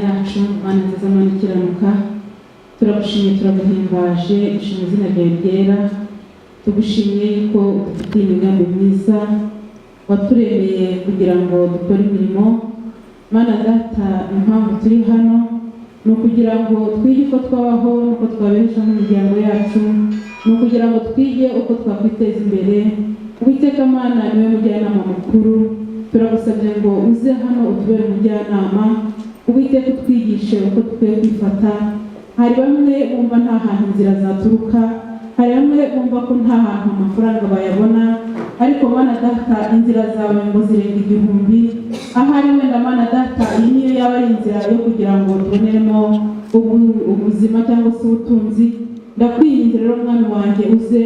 yacu Mana nziza Mana ikiranuka, turagushimiye turaguhimbaje, dushima izina ryawe ryera, tugushimiye yuko udufitiye imigambi myiza, waturemeye kugira ngo dukore imirimo. Mana data, impamvu turi hano ni ukugira ngo twige uko twabaho n'uko twabesha n'imiryango yacu, ni ukugira ngo twige uko twakwiteza imbere. Uwiteka Mana niwe mujyanama mukuru, turagusabye ngo uze hano utubere umujyanama. Uwiteka utwigishe uko dukwiye kwifata. Hari bamwe bumva nta hantu inzira zaturuka, hari bamwe bumva ko nta hantu amafaranga bayabona, ariko Mana data, inzira zawe ngo zirenga igihumbi. Ahari wenda Mana data, iyi niyo yaba ari inzira yo kugira ngo tuboneremo ubuzima cyangwa se ubutunzi. Ndakwinginze rero Mwami wanjye, uze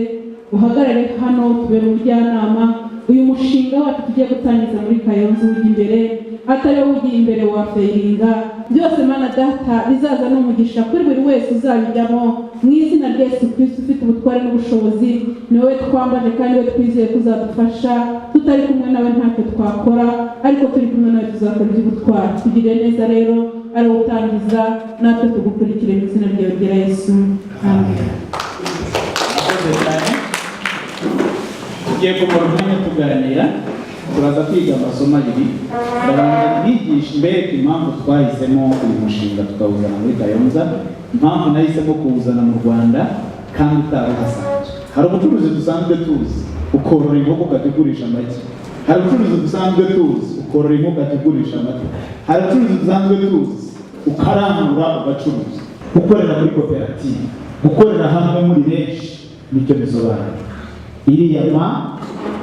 uhagarare hano tubere umujyanama. Uyu mushinga wacu tugiye gutangiza muri Kayonza ujya imbere, atari wowe ugiye imbere wa feiringa. Byose Mana data bizaza n'umugisha kuri buri wese uzabijyamo, mu izina rya Yesu Kristo ufite ubutware n'ubushobozi. Ni wowe twambaje kandi we twizeye kuzadufasha. Tutari kumwe nawe ntacyo twakora, ariko turi kumwe nawe tuzakora iby'ubutware. Tugirire neza rero, ari wowe utangiza, natwe tugukurikire mu izina ryawe rya Yesu. Amen. Tugiye kumara umwanya tuganira, turaza kwiga amasomo abiri. Ndabanza nigisha mbere impamvu twahisemo uyu mushinga tukawuzana muri Kayonza, impamvu nahisemo kuwuzana mu Rwanda kandi utari hasanzwe. Hari ubucuruzi dusanzwe tuzi, ukorora inkoko ukagurisha amagi. Hari ubucuruzi dusanzwe tuzi, ukorora inkoko ukagurisha amata. Hari ubucuruzi dusanzwe tuzi, ukarangura ugacuruza. Gukorera muri koperative, gukorera hamwe muri benshi, nicyo bisobanura. Iriya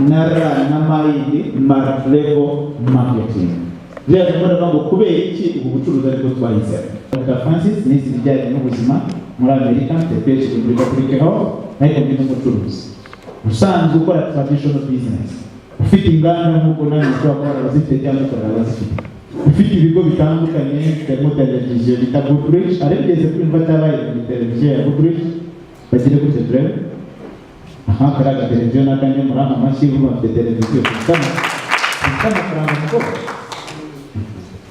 na ra na mayindi level marketing. Bya tukora ngo kubera iki ubu bucuruzi ariko twahisemo. Dr. Francis ni ibijyanye n'ubuzima muri Amerika, tepeje muri Afurika ho, ariko ndi n'umucuruzi. Usanzwe ukora traditional business. Ufite inganda nk'uko nawe ushobora kuba bazifite cyangwa ukora bazifite. Ufite ibigo bitandukanye, harimo televiziyo bita Goodrich, aribigeze kwimva cyabaye muri televiziyo ya Goodrich, bagire gutyo turebe. Aha karaga televiziyo nakanye muri amashyi bafite televiziyo cyane amafaranga muko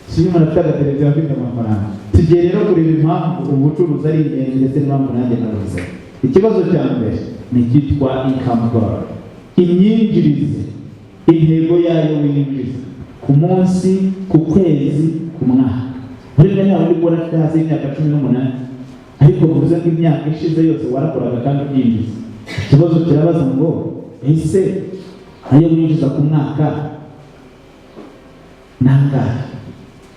sima nataka televiziyo afite amafaranga. Tugiye rero kureba impamvu ubucuruzi ari ingenzi ndetse n'impamvu nanjye naruze. Ikibazo cya mbere ni cyitwa income goal, imyinjirize, intego yayo winjiza ku munsi, ku kwezi, ku mwaka. Muri bene abo gukora hasi y'imyaka 18, ariko bivuze ko imyaka ishize yose warakoraga kandi ubyinjiza. Ikibazo kirabaza ngo ese ayo winjiza ku mwaka nangahe?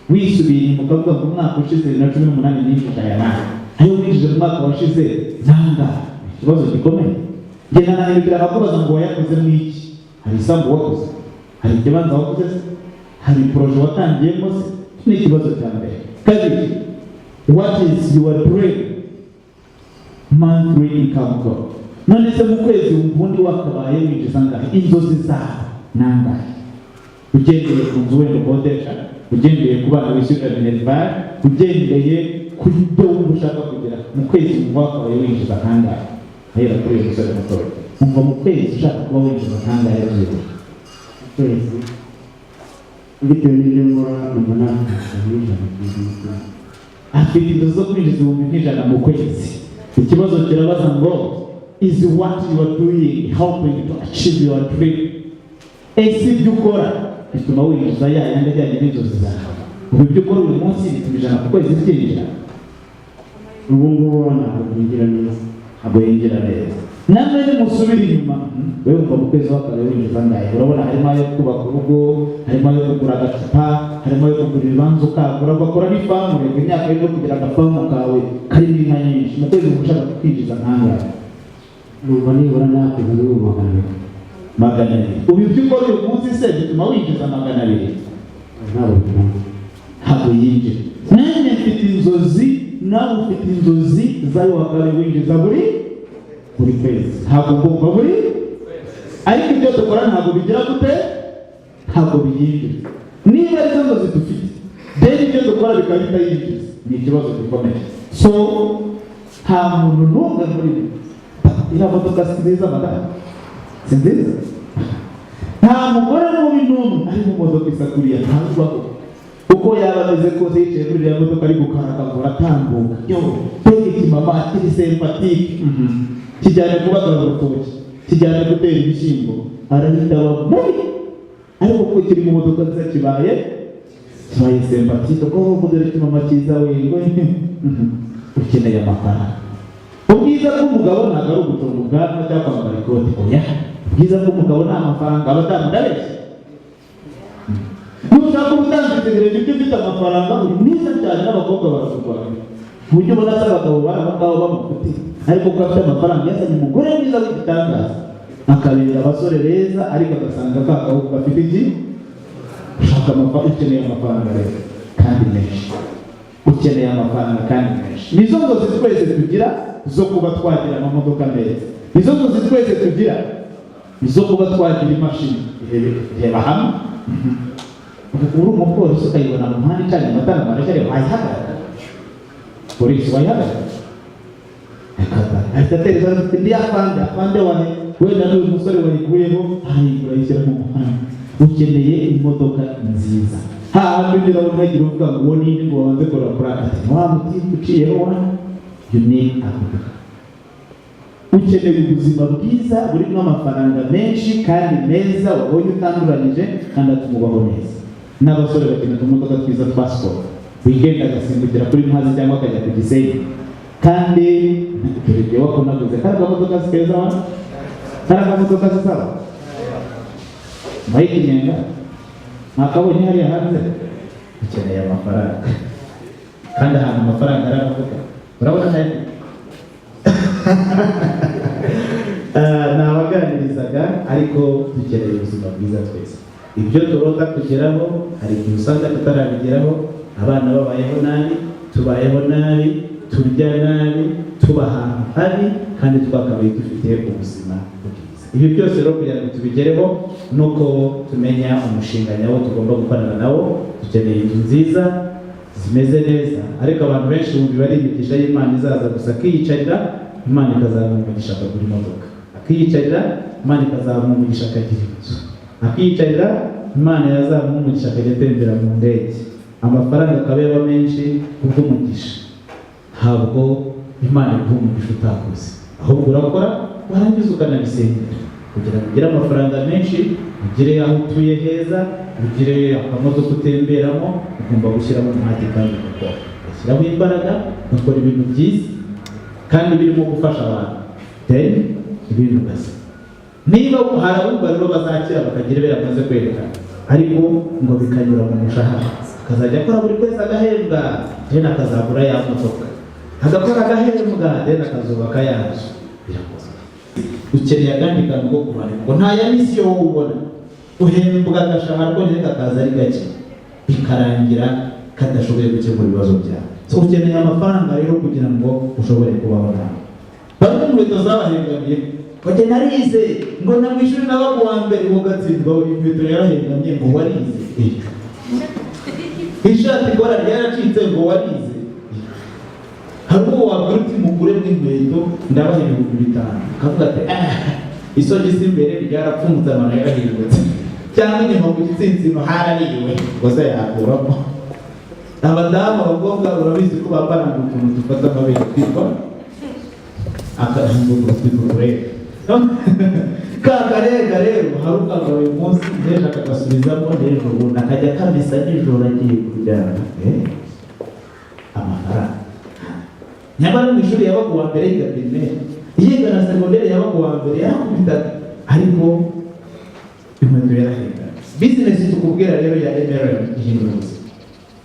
Wisubira mu kavuga ku mwaka ushize 2018 n'injira ya nawe, ayo winjiza ku mwaka washize nangahe? Ikibazo gikomeye. Ngena nanibwira abakubaza ngo wayakoze mu iki? Hari isambu wakoze, hari ikibanza wakoze, hari projet watangiyemo se? Ni ikibazo cya mbere. Kabiri, what is your dream monthly income goal? None se mu kwezi ubundi wakabaye winjiza ngahe? Inzozi zawe nangahe? Ugendeye ku nzu wenda ukodesha, ugendeye ku bana wishyurira minerval, ugendeye ku byo wumva ushaka kugera mu kwezi wumva wakabaye winjiza kangahe? Ahera kuri iyo musore mutoya, umva mu kwezi ushaka kuba winjiza kangahe rero? Kwezi bitewe n'ibyo nkora numva afite inzozi zo kwinjiza 1,000 mu kwezi. Ikibazo kirabaza ngo is what you are doing helping to achieve your dream? Ese ibyo ukora bituma winjiza yandi ajyanye n'inzozi zawe? Ubu ibyo ukora uyu munsi bituma 100 ku kwezi byinjira? ubu ngubu ntabwo byinjira neza. Ntabwo yinjira neza. Namwe nimusubira inyuma, wewe umva mu kwezi wakabaye winjiza ngahe? Urabona harimo ayo kubaka urugo, harimo ayo kugura agacupa, harimo ayo kugura ibibanza ukagura, ugakora n'ifamu. Reka imyaka yo kugira agafamu kawe karimo inka nyinshi, mu kwezi ushaka kwinjiza nkangahe? Numva nibura nakoze n'ubu 200. Ubu ibyo ukora uyu munsi se bituma winjiza 200? Ntabwo yinjira. Nanjye mfite inzozi, nawe ufite inzozi zayo wakabaye winjiza buri kwezi. Ntabwo ngomba buri, ariko ibyo dukora ntabwo bigira gute, ntabwo biyinjiza. Niba ari inzozi dufite, then ibyo dukora bikaba bitayinjiza, ni ikibazo gikomeye. So nta muntu n'umwe muri iriya modoka si nziza madame, si nziza. Nta mugore mubi n'umwe ari mu modoka isakuriya ntabaho, uko yaba ameze kose yicaye muri iriya modoka ari gukarakagura atambuka, yo mbega ikimama kiri sempatike, kijyanye kubagara urutoki, kijyanye gutera ibishyimbo, arahita aba mubi. Ariko kuko kiri mu modoka nziza kibaye sempatike, ko mudore ikimama cyiza we, ukeneye amafaranga. Ubwiza bw'umugabo ntabwo ari uguconga ubwanwa cyangwa kwambara ikoti, oya. Ubwiza bw'umugabo ni amafaranga, abadamu ndabeshya. Nushaka ubutandukanye ibyo ufite amafaranga uri mwiza cyane n'abakobwa barakurwanya. Ku buryo ubona se abagabo bari aho ngaho bamufite, ariko ko afite amafaranga yazanye umugore mwiza w'igitangaza, akabera abasore beza, ariko agasanga ka kaboko gafite iki? Ushaka amafaranga, ukeneye amafaranga rero kandi menshi, ukeneye amafaranga kandi menshi. Nizo nzozi twese tugira zo kuba twagira amamodoka meza, nizo nzozi twese tugira zo kuba twagira imashini reba hamwe. Uri umupolisi ukayibona mu muhanda icanye amatara marashari, wayihagarara polisi, wayihagarara ahita atereza indi afande wane, wenda n'uyu musore wayikuyeho ahayigura yishyira mu muhanda. Ukeneye imodoka nziza, hahandi ngira ngo ntagira uvuga ngo uwo nini ngo wabanze kurakora ati wa muti uciyeho wa you need a modoka. Ukeneye ubuzima bwiza burimo amafaranga menshi kandi meza wabonye utanduranije kandi atumubaho neza. N'abasore bakeneye utumodoka twiza twa siporo, wigenda agasimbukira kuri Muhazi cyangwa akajya ku Gisenyi, kandi turebye wakonaguze karaga modoka zikeza wa karaga modoka zisaba Mike Nyenga nakabonye hariya hanze. Ukeneye amafaranga kandi ahantu amafaranga aravuga, urabona nayo nabaganirizaga, ariko dukeneye ubuzima bwiza twese. Ibyo turota kugeraho hari igihe usanga tutarabigeraho, abana babayeho nabi, tubayeho nabi, turya nabi, tuba ahantu habi, kandi twakabaye dufite ubuzima bwiza. Ibi byose rero kugira ngo tubigereho nuko tumenya umushinga nyawo tugomba gukorana nawo. Dukeneye inzu nziza zimeze neza, ariko abantu benshi bumva bari imigisha y'Imana izaza gusa, akiyicarira Imana ikazamumugisha akagura imodoka, akiyicarira Imana ikazamumugisha akagira inzu, akiyicarira Imana yazamumugisha akajya atembera mu ndege, amafaranga akabeba menshi kubw'umugisha. Ntabwo Imana iguha umugisha utakoze, ahubwo urakora warangiza ukanabisengera kugira ngo ugire amafaranga menshi, ugire aho utuye heza, ugire akamodoka utemberamo. Ugomba gushyiramo umuhate kandi ugakora, ugashyiraho imbaraga, ugakora ibintu byiza kandi birimo gufasha abantu, then ibintu gasa. Niba hari abumva rero bazakira bakagira ibyo yamaze kwerekana, ariko ngo bikanyura mu mushahara, akazajya akora buri kwezi agahembwa, then akazagura ya modoka, agakora agahembwa, then akazubaka yazo. Birakoze. Ukeneye akandi kantu ko kumara ngo nta ya misiyo wowe ubona, uhembwa agashahara ko nyine kakaza ari gake, bikarangira kadashoboye gukemura ibibazo byawe. So ukeneye amafaranga rero kugira ngo ushobore kubaho nawe. Bamwe mu leta zabahengamiye bajya narize ngo namwishyure n'aba mu wa mbere ngo gatsindwa inkweto yarahengamye ngo warize, ishati ikora ryaracitse ngo warize. Hari uwo wabwira uti mugure bw'inkweto ndabaha 5,000, akavuga ati isogisi imbere ryarapfumutse amano yarahindutse, cyangwa inyuma ku gitsinsino harariwe ngo se yakuramo. Abadamu abakobwa urabizi ko bambara utuntu dufata amabere twitwa akahindura twitwa kakarega rero hari ukagawe umunsi ndeje akagasubizamo ndeje ubundi akajya kamesa nijoro agiye kuryama. Amafaranga nyamara mu ishuri yaba kuwa mbere yiga primaire, yiga na secondaire yaba kuwa mbere yarakubitaga, ariko inkweto yarahenga. Business tukubwira rero ya MRM ihindutse,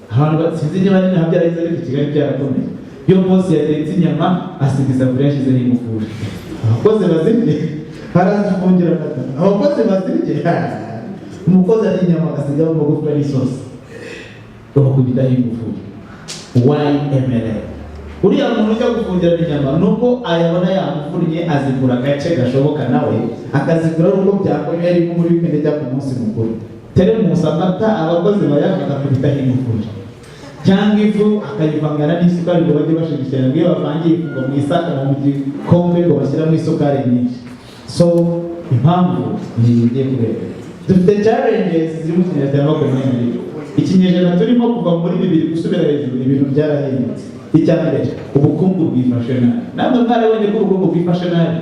abantu batsinze niba nyine habyarize ariko Kigali byarakomeye. Iyo boss yatetse inyama asiga isafuriya yashyizeho ingufuri, abakozi bazirye harazifungera kata, abakozi bazirye umukozi ari inyama asigaho amagufa n'isosi bakubitaho ingufuri. Why MRM? Uriya muntu ujya gufungira inyama nuko ayabona yamufuriye, azigura agace gashoboka nawe akazigura uko byakomeye, ari muri weekend cyangwa ku munsi mukuru. Teremusi amata abakozi bayafata kubitaho ingufuri, cyangwa ifu akayivangana n'isukari ngo bajye bashigikirana, iyo bavangiye ifu ngo mu isaka mu gikombe ngo bashyiramo isukari nyinshi. So impamvu ni igiye kubera dufite challenges ziri mu kinyejana cya makumyabiri. Ikinyejana turimo kuva muri 2000 gusubira hejuru, ibintu byarahindutse. Icya mbere, ubukungu bwifashe nabi. Namwe mwarabonye ko ubukungu bwifashe nabi,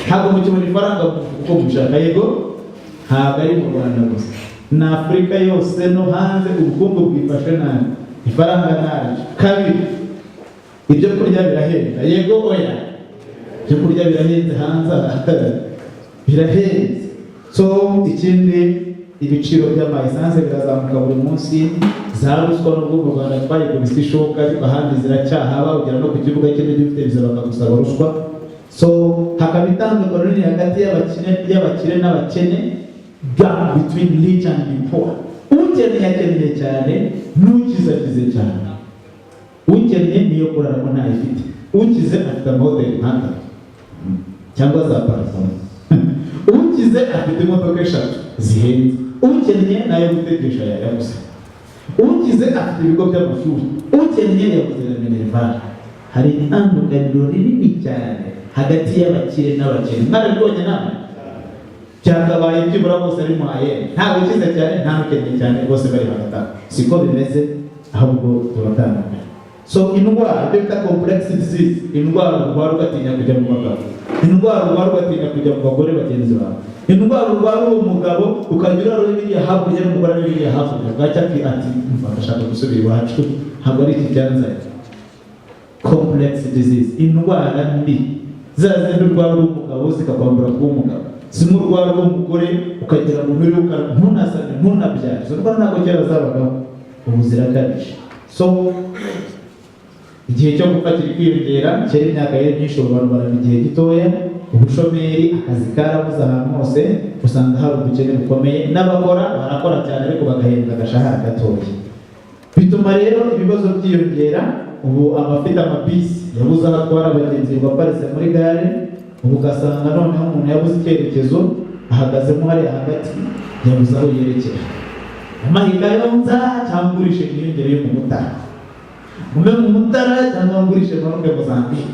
ntabwo mukibona ifaranga uko mushaka. Yego, ntabwo ari mu Rwanda gusa, na Afurika yose no hanze ubukungu bwifashe nabi, ifaranga nabi. Kabiri, ibyo kurya birahenda. Yego oya, ibyo kurya birahenze hanze birahenze. So ikindi, ibiciro by'amayisanse birazamuka buri munsi, za ruswa n'ubwo mu Rwanda twayikubise ishoka, ariko ahandi ziracyahaba, ugera no ku kibuga cy'indege ufite viza bakagusaba ruswa. So hakaba itandukano rinini hagati y'abakire n'abakene, gap between rich and poor. Ukeneye akeneye cyane, n'ukize cyane. Ukeneye niyo kurara ko ntayifite, ukize afite amahoteli nk'aka cyangwa za parasol. Ukize afite imodoka 3 zihenze, ukeneye nayo gutegesha yabuze. Ukize afite ibigo by'amashuri, ukeneye yabuze na minerval. Hari itandukaniro rinini cyane hagati y'abakire n'abakene. Mwarabibonye namwe? Cyakabaye byibura bose ari mu ayene, nta ukize cyane nta ukeneye cyane, bose bari hagati. Siko bimeze, ahubwo turatandukanye. So indwara ibyo bita complex disease, indwara urwara ugatinya kujya mu bagabo, indwara urwara ugatinya kujya mu bagore bagenzi bawe, indwara urwara umugabo ukanyura rero biriya hakurya n'umugore biriya hakurya, bwacya ati mva ndashaka gusubira iwacu, ntabwo ari ikibyanzanye. Complex disease, indwara mbi zazindi urwara umugabo zikakwambura kuba umugabo, zimurwara umugore ukagira ngo nturi ntunasane ntunabyare. Zo ndwara ntabwo cyera zabagaho, ubu zirakabije. So igihe cyo gupfa kiri kwiyongera, kera imyaka yari myinshi, abantu barana igihe gitoya, ubushomeri, akazi karabuze ahantu hose, usanga hari ubukene bukomeye, n'abakora barakora cyane ariko bagahembwa agashahara gatoya. Bituma rero ibibazo byiyongera. Ubu abafite amabisi yabuze aho atwara abagenzi ngo aparitse muri gare, ubu ugasanga noneho umuntu yabuze icyerekezo, ahagazemo hariya hagati, yabuze aho yerekera. Amahirwe yonza cyangwa ugurishe inyongere yo mu Mutara, umwe mu Mutara cyangwa ugurishe marume Mozambique,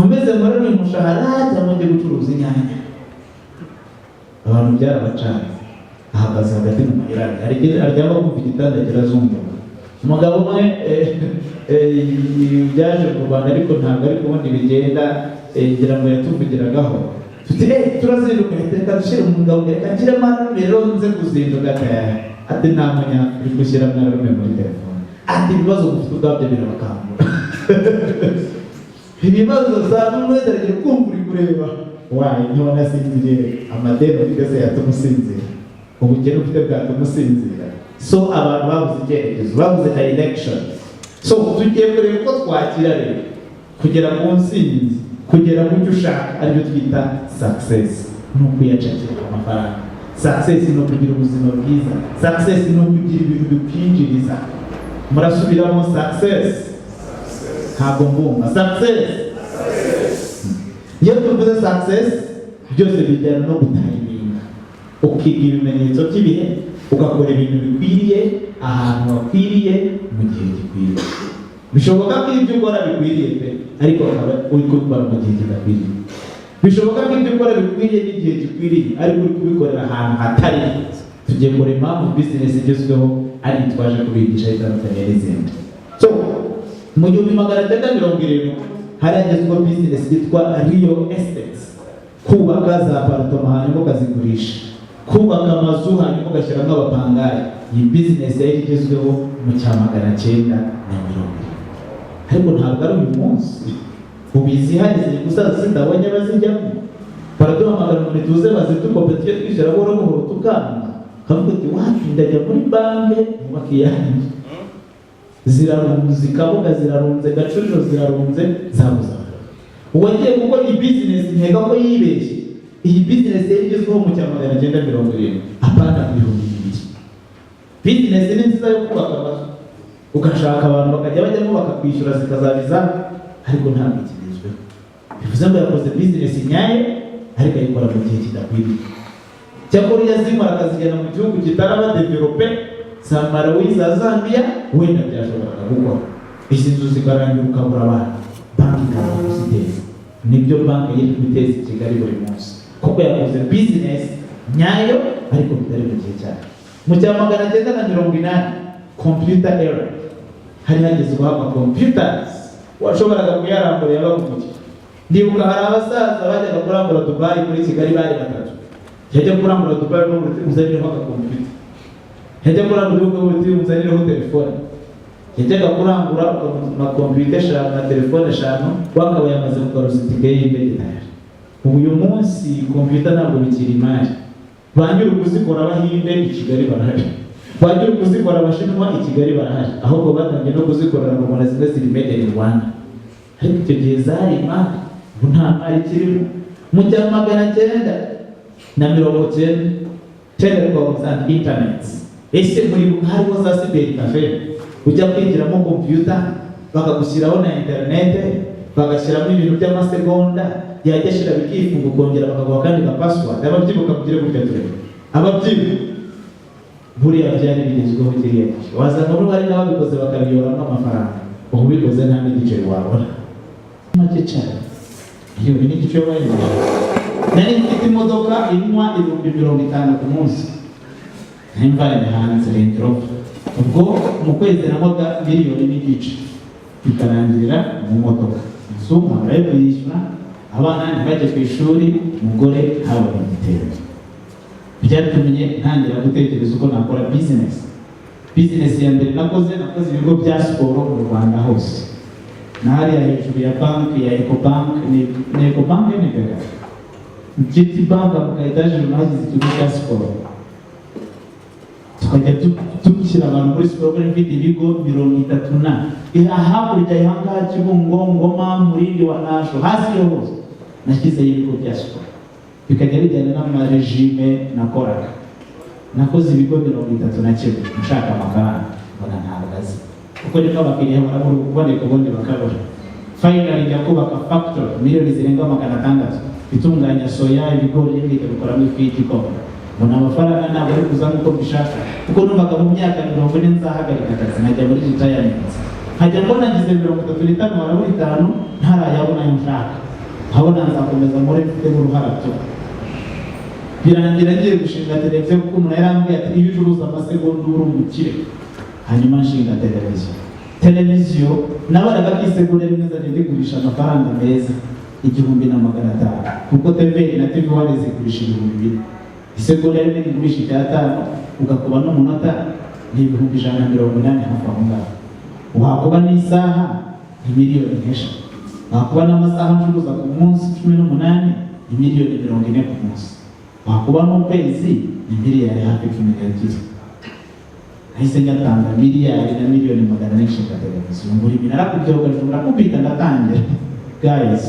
umeze muri uyu mushahara cyangwa ujye gucuruza inyanya. Abantu byarabacanye, ahagaze hagati mu mahirwe, aryama kumva igitanda kirazunguruka. Umugabo umwe byaje mu Rwanda ariko ntabwo ari kubona ibigenda, ngira ngo yatuvugiragaho tuti turazinduka, reka dushyire umugabo, reka nshyire marume rero nze kuzinduka. Ati nta munyafurika ushyira marume muri telefone, ati ibibazo mufite ubwabyo birabakangura. Ibibazo za buri wese aragira kumva uri kureba, wayi ntibona asinziriye, amadeni ufite se yatuma usinzira, ubukene ufite bwatuma usinzira. So abantu babuze icyerekezo, babuze direction. So tugiye kureba uko twakira rero kugera ku nsinzi, kugera ku cyo ushaka, aribyo twita success. No kuyacakira amafaranga. Success no kugira ubuzima bwiza, success no kugira ibintu bikwinjiriza. Murasubiramo success, ntabwo mbumva success. Iyo tuvuze success, byose bijyana no gutayiminga, ukiga ibimenyetso by'ibihe, ugakora ibintu bikwiriye ahantu hakwiriye mu gihe gikwiriye. Bishoboka ko ibyo ukora bikwiriye pe, ariko ukaba uri kubikora mu gihe kidakwiriye. Bishoboka ko ibyo ukora bikwiriye n'igihe gikwiriye, ariko uri kubikorera ahantu hatari. Tugiye kureba impamvu business igezweho ari twaje kubigisha itandukanye n'izindi. So mu 1970 hari agezweho business yitwa real estate, kubaka za apartment hanyuma ukazigurisha, kubaka amazu hanyuma ugashyiramo abapangayi. Iyi business yari igezweho mu 1970, ariko ntabwo ari uyu munsi. Ubizi hari gusa sindabonye bazijyamo, baraduhamagara ngo tuze bazitukompetiye twishyura buhoro buhoro tukanga, kavuga ati wapi ndajya muri banke mu bakiyanje, zirarunze zikabuga, zirarunze gacuriro, zirarunze zabuza. Uwagiye gukora iyi business ntega ko yibeshye. Iyi business yari igezweho mu 1970, apana 2000. Business ni nziza yo kubaka amazu, ugashaka abantu bakajya bajyamo bakakwishyura zikazabiza, ariko ntabwo ikigezweho. Bivuze ngo yakoze business nyayo, ariko ayikora mu gihe kidakwiriye. Cyakora yazimara akazigena mu gihugu kitaraba develope, za Malawi, za Zambia, wenda byashoboraga gukora. Izi nzu zikarangira ukabura abantu, banki ikaza kuziteza. Nibyo banki yitwa guteza i Kigali buri munsi, kuko yakoze business nyayo ariko bitari mu gihe cyane. Mu cya 1980 computer era hari hagezweho computers washoboraga kuyarambura yabamuke. Ndibuka hari abasaza bajyaga kurambura Dubai muri Kigali bari batatu. Yajya kurambura Dubai no muzanireho computer, yajya kurambura ubundi muzanireho telefone, yajyaga kurambura na computer eshanu na telefone eshanu wakaba yamaze kugaruza itike y'indege. Uyu munsi computer ntabwo bikiri imari. Banyura kuzikora Abahinde i Kigali barahari, banyura kuzikora Abashinwa i Kigali barahari, ahubwo batangiye no kuzikorera mu Rwanda zimwe ziri made in Rwanda. Ariko icyo gihe zari imari, ubu nta mari kirimo. Mu cya 1990 telecoms and internet, ese muri hariho za cyber cafe ujya kwinjiramo computer bakagushyiraho na internet, bagashyiramo ibintu by'amasegonda, yajya ashyira bikifunga ukongera bakaguha kandi ka password. Ababyibuka kugira gutya turebe, ababyibuka buriya byari bigezweho kiriya gihe. Wasanga muri bari n'ababikoze bakabiyoramo amafaranga, ubu bikoze nta n'igice wabona make cyane. Iyo ni igice wabaye. Nari mfite imodoka inywa 50,000 ku munsi, ntimvanye hanze Range Rover. Ubwo mu kwezi nabaga 1,5 million bikarangirira mu modoka. Nsuma bari kuyishyura, abana ntibajye ku ishuri, umugore habaye igitero. Byatumye ntangira gutekereza uko nakora business. Business ya mbere nakoze ibigo bya siporo mu Rwanda hose. Nahari ya hejuru ya banki ya Ecobank, ni Ecobank ni bega. GT Bank mu etaje runagize ikigo cya siporo. Tukajya dushyira abantu muri siporo muri ibigo 30. Hakurya y'ahangaha Kibungo, Ngoma, Murindi wa Nasho, hasi yo hose nashyizeho ibigo bya siporo. Bikajya bijyana n'amaregime nakoraga. Nakoze ibigo 31 nshaka amafaranga, mbona ntabwo azi. Kuko niko abakiriya barabura kuboneka ubundi bakabura. Finally njya kubaka factory miliyoni zirenga 600 itunganya soya, ibigori n'ibindi bikoramo ifiti koko. Mbona amafaranga ntabwo ari kuza nk'uko mbishaka, kuko numvaga mu myaka 40 nzahagarika akazi nkajya muri retirement. Nkajya mbona ngize 35 barabura 5 ntarayabona ayo nshaka, nkabona nzakomeza muri mfite n'uruharato. Birangira ngiye gushinga televiziyo kuko umuntu yarambwiye ati iyo ucuruza amasegonda uri umukire. Hanyuma nshinga televiziyo nabaraga kwisegura rimwe nzajya ndigurisha amafaranga meza 1,500, kuko TV na TV wari zigurisha 2,000. Isegura rimwe rigurisha 5 ugakuba n'umunota ni 180 hafi aho ngaho. Wakuba n'isaha ni miliyoni 5, wakuba n'amasaha ncuruza ku munsi 18 ni miliyoni 40 ku munsi, wakuba n'ukwezi ni miliyari hafi 12. Nahise nyatanga miliyari na miliyoni 400 nshinga televiziyo. Nguri binarakubyoga jumla kubita ndatangira. Guys,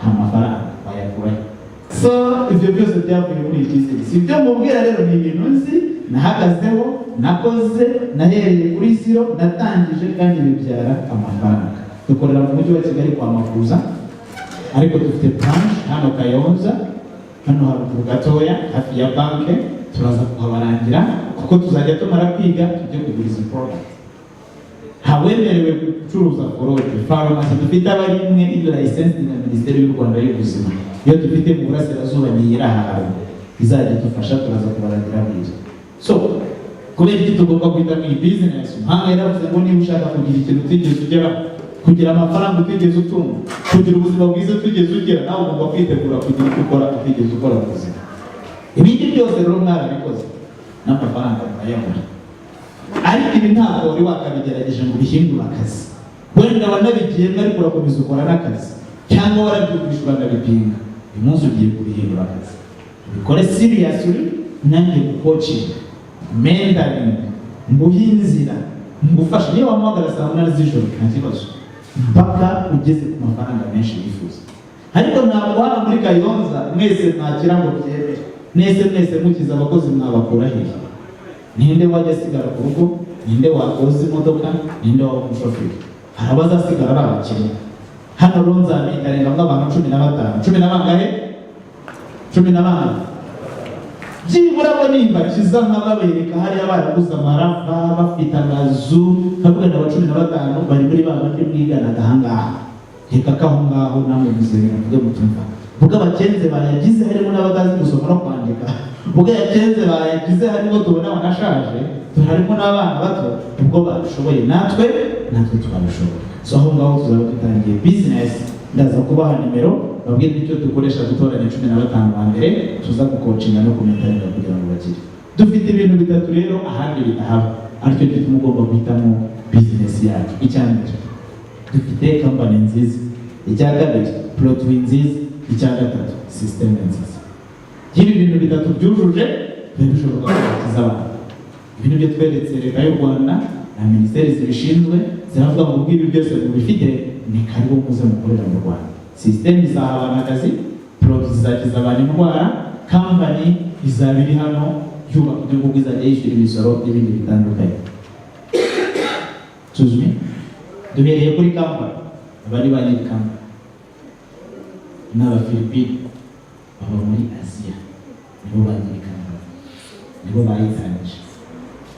amafaranga bayakura. So ibyo byose byavuye muri iki business. Ibyo mubwira rero ni ibintu nzi, nahagazeho, nakoze, nahereye kuri zero, natangije kandi bibyara amafaranga. Dukorera mu mujyi wa Kigali kwa Makuza, ariko dufite branch hano Kayonza, hano haruguru gatoya hafi ya banke. Turaza kuhabarangira kuko tuzajya tumara kwiga tujye kuguriza product. Hawemerewe gucuruza forode. Farumasi dufite abarimwe license na Minisiteri y'u Rwanda y'ubuzima. Iyo dufite mu burasirazuba ntiyirahawe izajya dufasha, turaza kubarangira bwiza. So kubera iki tugomba kwita mu business, mpanga yaravuze ngo niba ushaka kugira ikintu utigeze ugera, kugira amafaranga utigeze utunga, kugira ubuzima bwiza utigeze ugera, nawe ugomba kwitegura kugira icyo ukora utigeze ukora mu buzima. Ibindi byose rero mwarabikoze n'amafaranga murayabona, ariko ibi ntabwo wari wakabigerageje ngo bihindure akazi. Wenda wanabigiyemo ariko urakomeza ukora n'akazi, cyangwa warabyumvise uranabipinga. Uyu munsi ugiye kubihindura akazi, ubikore seriously. Nanjye gucoaching, mentoring, nguhe inzira, ngufasha. Niyo wamuhamagara saa 8 z'ijoro nta kibazo, mpaka ugeze ku mafaranga menshi yifuza. Ariko ntabwo hano muri Kayonza mwese mwakira ngo byemere, mwese mukiza abakozi mwabakura hehe? Ninde wajya asigara ku rugo? Ninde wakoze imodoka? Ninde waba umushoferi? Hari abazasigara ari abakire. Hano ronza bitarenga abantu 15. 10 na bangahe? 10 na bangahe? byibura bo nimbakiza nkababereka hariya baraguze amarava bafite amazu nkavuga na 15 bari muri ba bandi mwiganaga ahangaha reka ko aho ngaho namwe muzeye mvuge mutumva vuga abakenze bayagize harimo n'abadazi gusoma no kwandika vuga yakenze bayagize harimo tubona banashaje harimo n'abana bato ubwo bashoboye natwe twabishoboye. So aho ngaho tuzaba dutangiye business, ndaza kubaha nimero babwire icyo dukoresha dutoranya 15 ba mbere tuza gukocinga no kumentanira kugira ngo bakire. Dufite ibintu bitatu rero ahandi bitahaba aricyo gituma ugomba guhitamo business yacu. Icyambere dufite company nziza, icya kabiri produit nziza, icya gatatu system nziza. Ibi bintu bitatu byujuje bishobora kubakiza abantu. Ibintu byo tweretse leta y'u Rwanda na minisiteri zibishinzwe ziravuga ngo bw'ibi byose mubifite ni karibu muze mukorera mu Rwanda. System izaha abantu akazi, produit izakiza abantu indwara, company izaba iri hano yubaka igihugu izajya yishyura imisoro n'ibindi bitandukanye. Tuzwi duhereye kuri company, abari ba nyiri company n'Abafilipine baba muri Asia, nibo ba nyiri company, nibo bayitangije,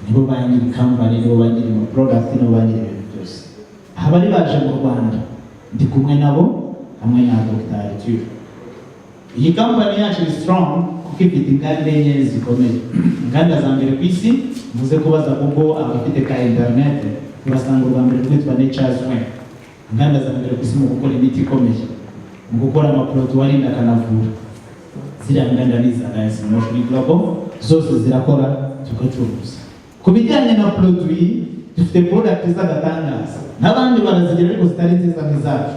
nibo ba nyiri company, nibo ba nyiri product, nibo ba nyiri ibintu byose. Abari baje mu Rwanda ndi kumwe nabo hamwe na Dr. Arthur. Iyi company yacu ni strong kuko ifite inganda enye zikomeye. Inganda za mbere ku isi muze kubaza kuko abafite ka internet basanga urwa mbere rwitwa Nature's Way. Inganda za mbere ku isi mu gukora imiti ikomeye, mu gukora amaproduit arinda akanavura. Ziriya nganda ni za Nice Motion Global, zose zirakora tugacuruza. Ku bijyanye na produit dufite product z'agatangaza n'abandi barazigira ariko zitari nziza nk'izacu.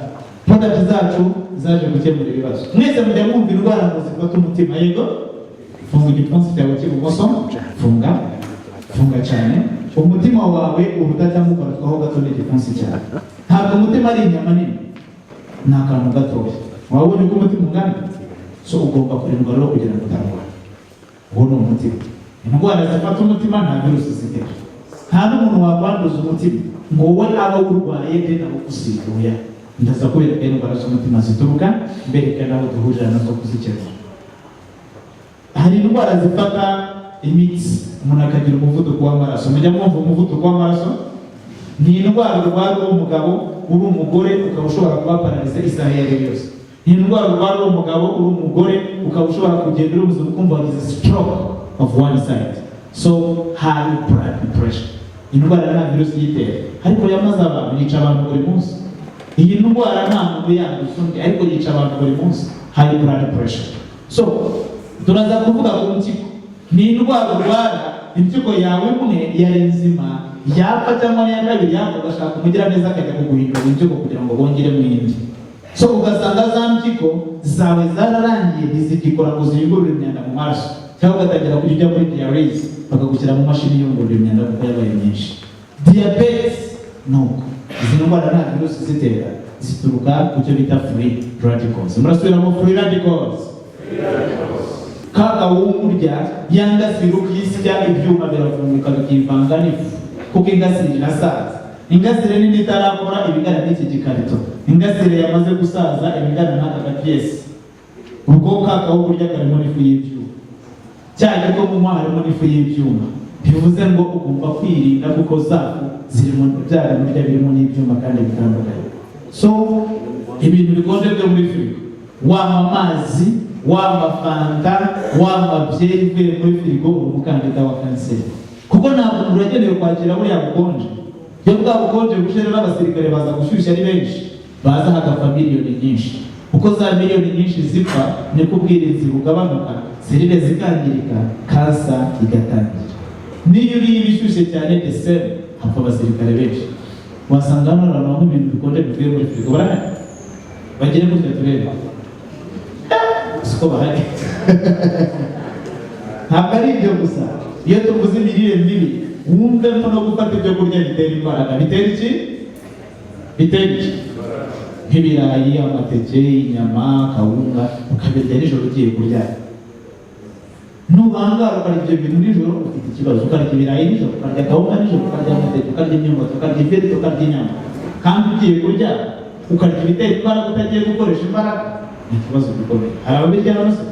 Product zacu zaje gukemura ibibazo. Mwese mujya mwumva indwara ngo zifata umutima, yego funga igipfunsi cyawe cy'ibumoso, funga cyane. Umutima wawe urutajya mukoratwaho gato n'igipfunsi cyawe. Ntabwo umutima ari inyama nini, ni akantu gatoya. Wabonye uko umutima ungana, so ugomba kurindwa rero kugira ngo utarwara. Uwo ni umutima. Indwara zifata umutima nta virusi zitera. Nta n'umuntu wakwanduza umutima ngo wowe aba urwaye kandi abo gusiga. Ndaza kubera indwara z'umutima zituruka mbereka naho duhurira nazo kuzikeza. Hari indwara zifata imitsi, umuntu akagira umuvuduko w'amaraso. Mujya mwumva umuvuduko w'amaraso? Ni indwara urwara umugabo uri umugore ukaba ushobora kuba paralize isaha iyo ari yose. Ni indwara urwara umugabo uri umugore ukaba ushobora kugenda uri ubuzima ukumva wagize stroke of one side. So high blood pressure. Indwara nta virusi yitera ariko yamaze abantu, yica abantu buri munsi. Iyi ndwara nta muntu yanduza undi ariko yica abantu buri munsi, high blood pressure. So turaza kuvuga ku mpyiko. Ni indwara urwara impyiko yawe imwe yari nzima yapfa cyangwa iya kabiri yapfa, ugashaka kumugira neza akajya kuguhindura impyiko kugira ngo bongere mu yindi. So ugasanga za mpyiko zawe zararangiye ntizigikora ngo ziyungurure imyanda mu maraso, cyangwa ugatangira kujya ujya muri dialysis bakagushyira mu mashini iyungurura imyanda kuko yabaye myinshi. Diabetes nuko izi ndwara nta virusi zitera, zituruka ku cyo bita free radicals. Murasubira mu free radicals? Kaka wumurya yangasira ukisya ibyuma birafunguka bikivanga n'ifu kuko ingasire irasaza. Ingasire nini itarakora ibigana n'iki gikarito, ingasire yamaze gusaza ibigana n'aka gapiyesi. Ubwo kaka wumurya karimo n'ifu y'ibyuma, cyane ko mu mwana harimo n'ifu y'ibyuma. Bivuze ngo ugomba kwirinda kuko zafu zirimo byara n'ibyo birimo n'ibyuma kandi bitandukanye. So ibintu bikonje byo muri firigo, wama amazi, wama fanta, wama byeri bivuye muri firigo, umukandida wa kanseri. Kuko ntabwo uragenewe kwakira buriya bukonje. Iyo bwa bukonje bushera n'abasirikare baza gushyushya ari benshi, baza hagapfa miliyoni nyinshi. Uko za miliyoni nyinshi zipfa niko ubwirinzi bugabanuka, serire zikangirika, kansa igatangira. Niyo uriye ibishyushye cyane deseri hapfa abasirikare benshi. Wasanga hano abantu ibintu bikonje bivuye muri firigo barahari, bagire gutya turebe siko bahari. Ntabwo ari ibyo gusa. Iyo tuvuze imirire mibi wumvemo no gufata ibyo kurya bitera imbaraga. Bitera iki? Nk'ibirayi, amateke, inyama, kawunga, ukabirya nijoro ugiye kurya. Nubangara ukarya ibyo bintu nijoro ufite ikibazo. Ukarya ibirayi nijoro, ukarya kawunga nijoro, ukarya amateke, ukarya imyumbati, ukarya ifiriti, ukarya inyama. Kandi ugiye kurya ukarya ibitera imbaraga utagiye gukoresha imbaraga, ni ikibazo gikomeye. Hari ababirya hano se?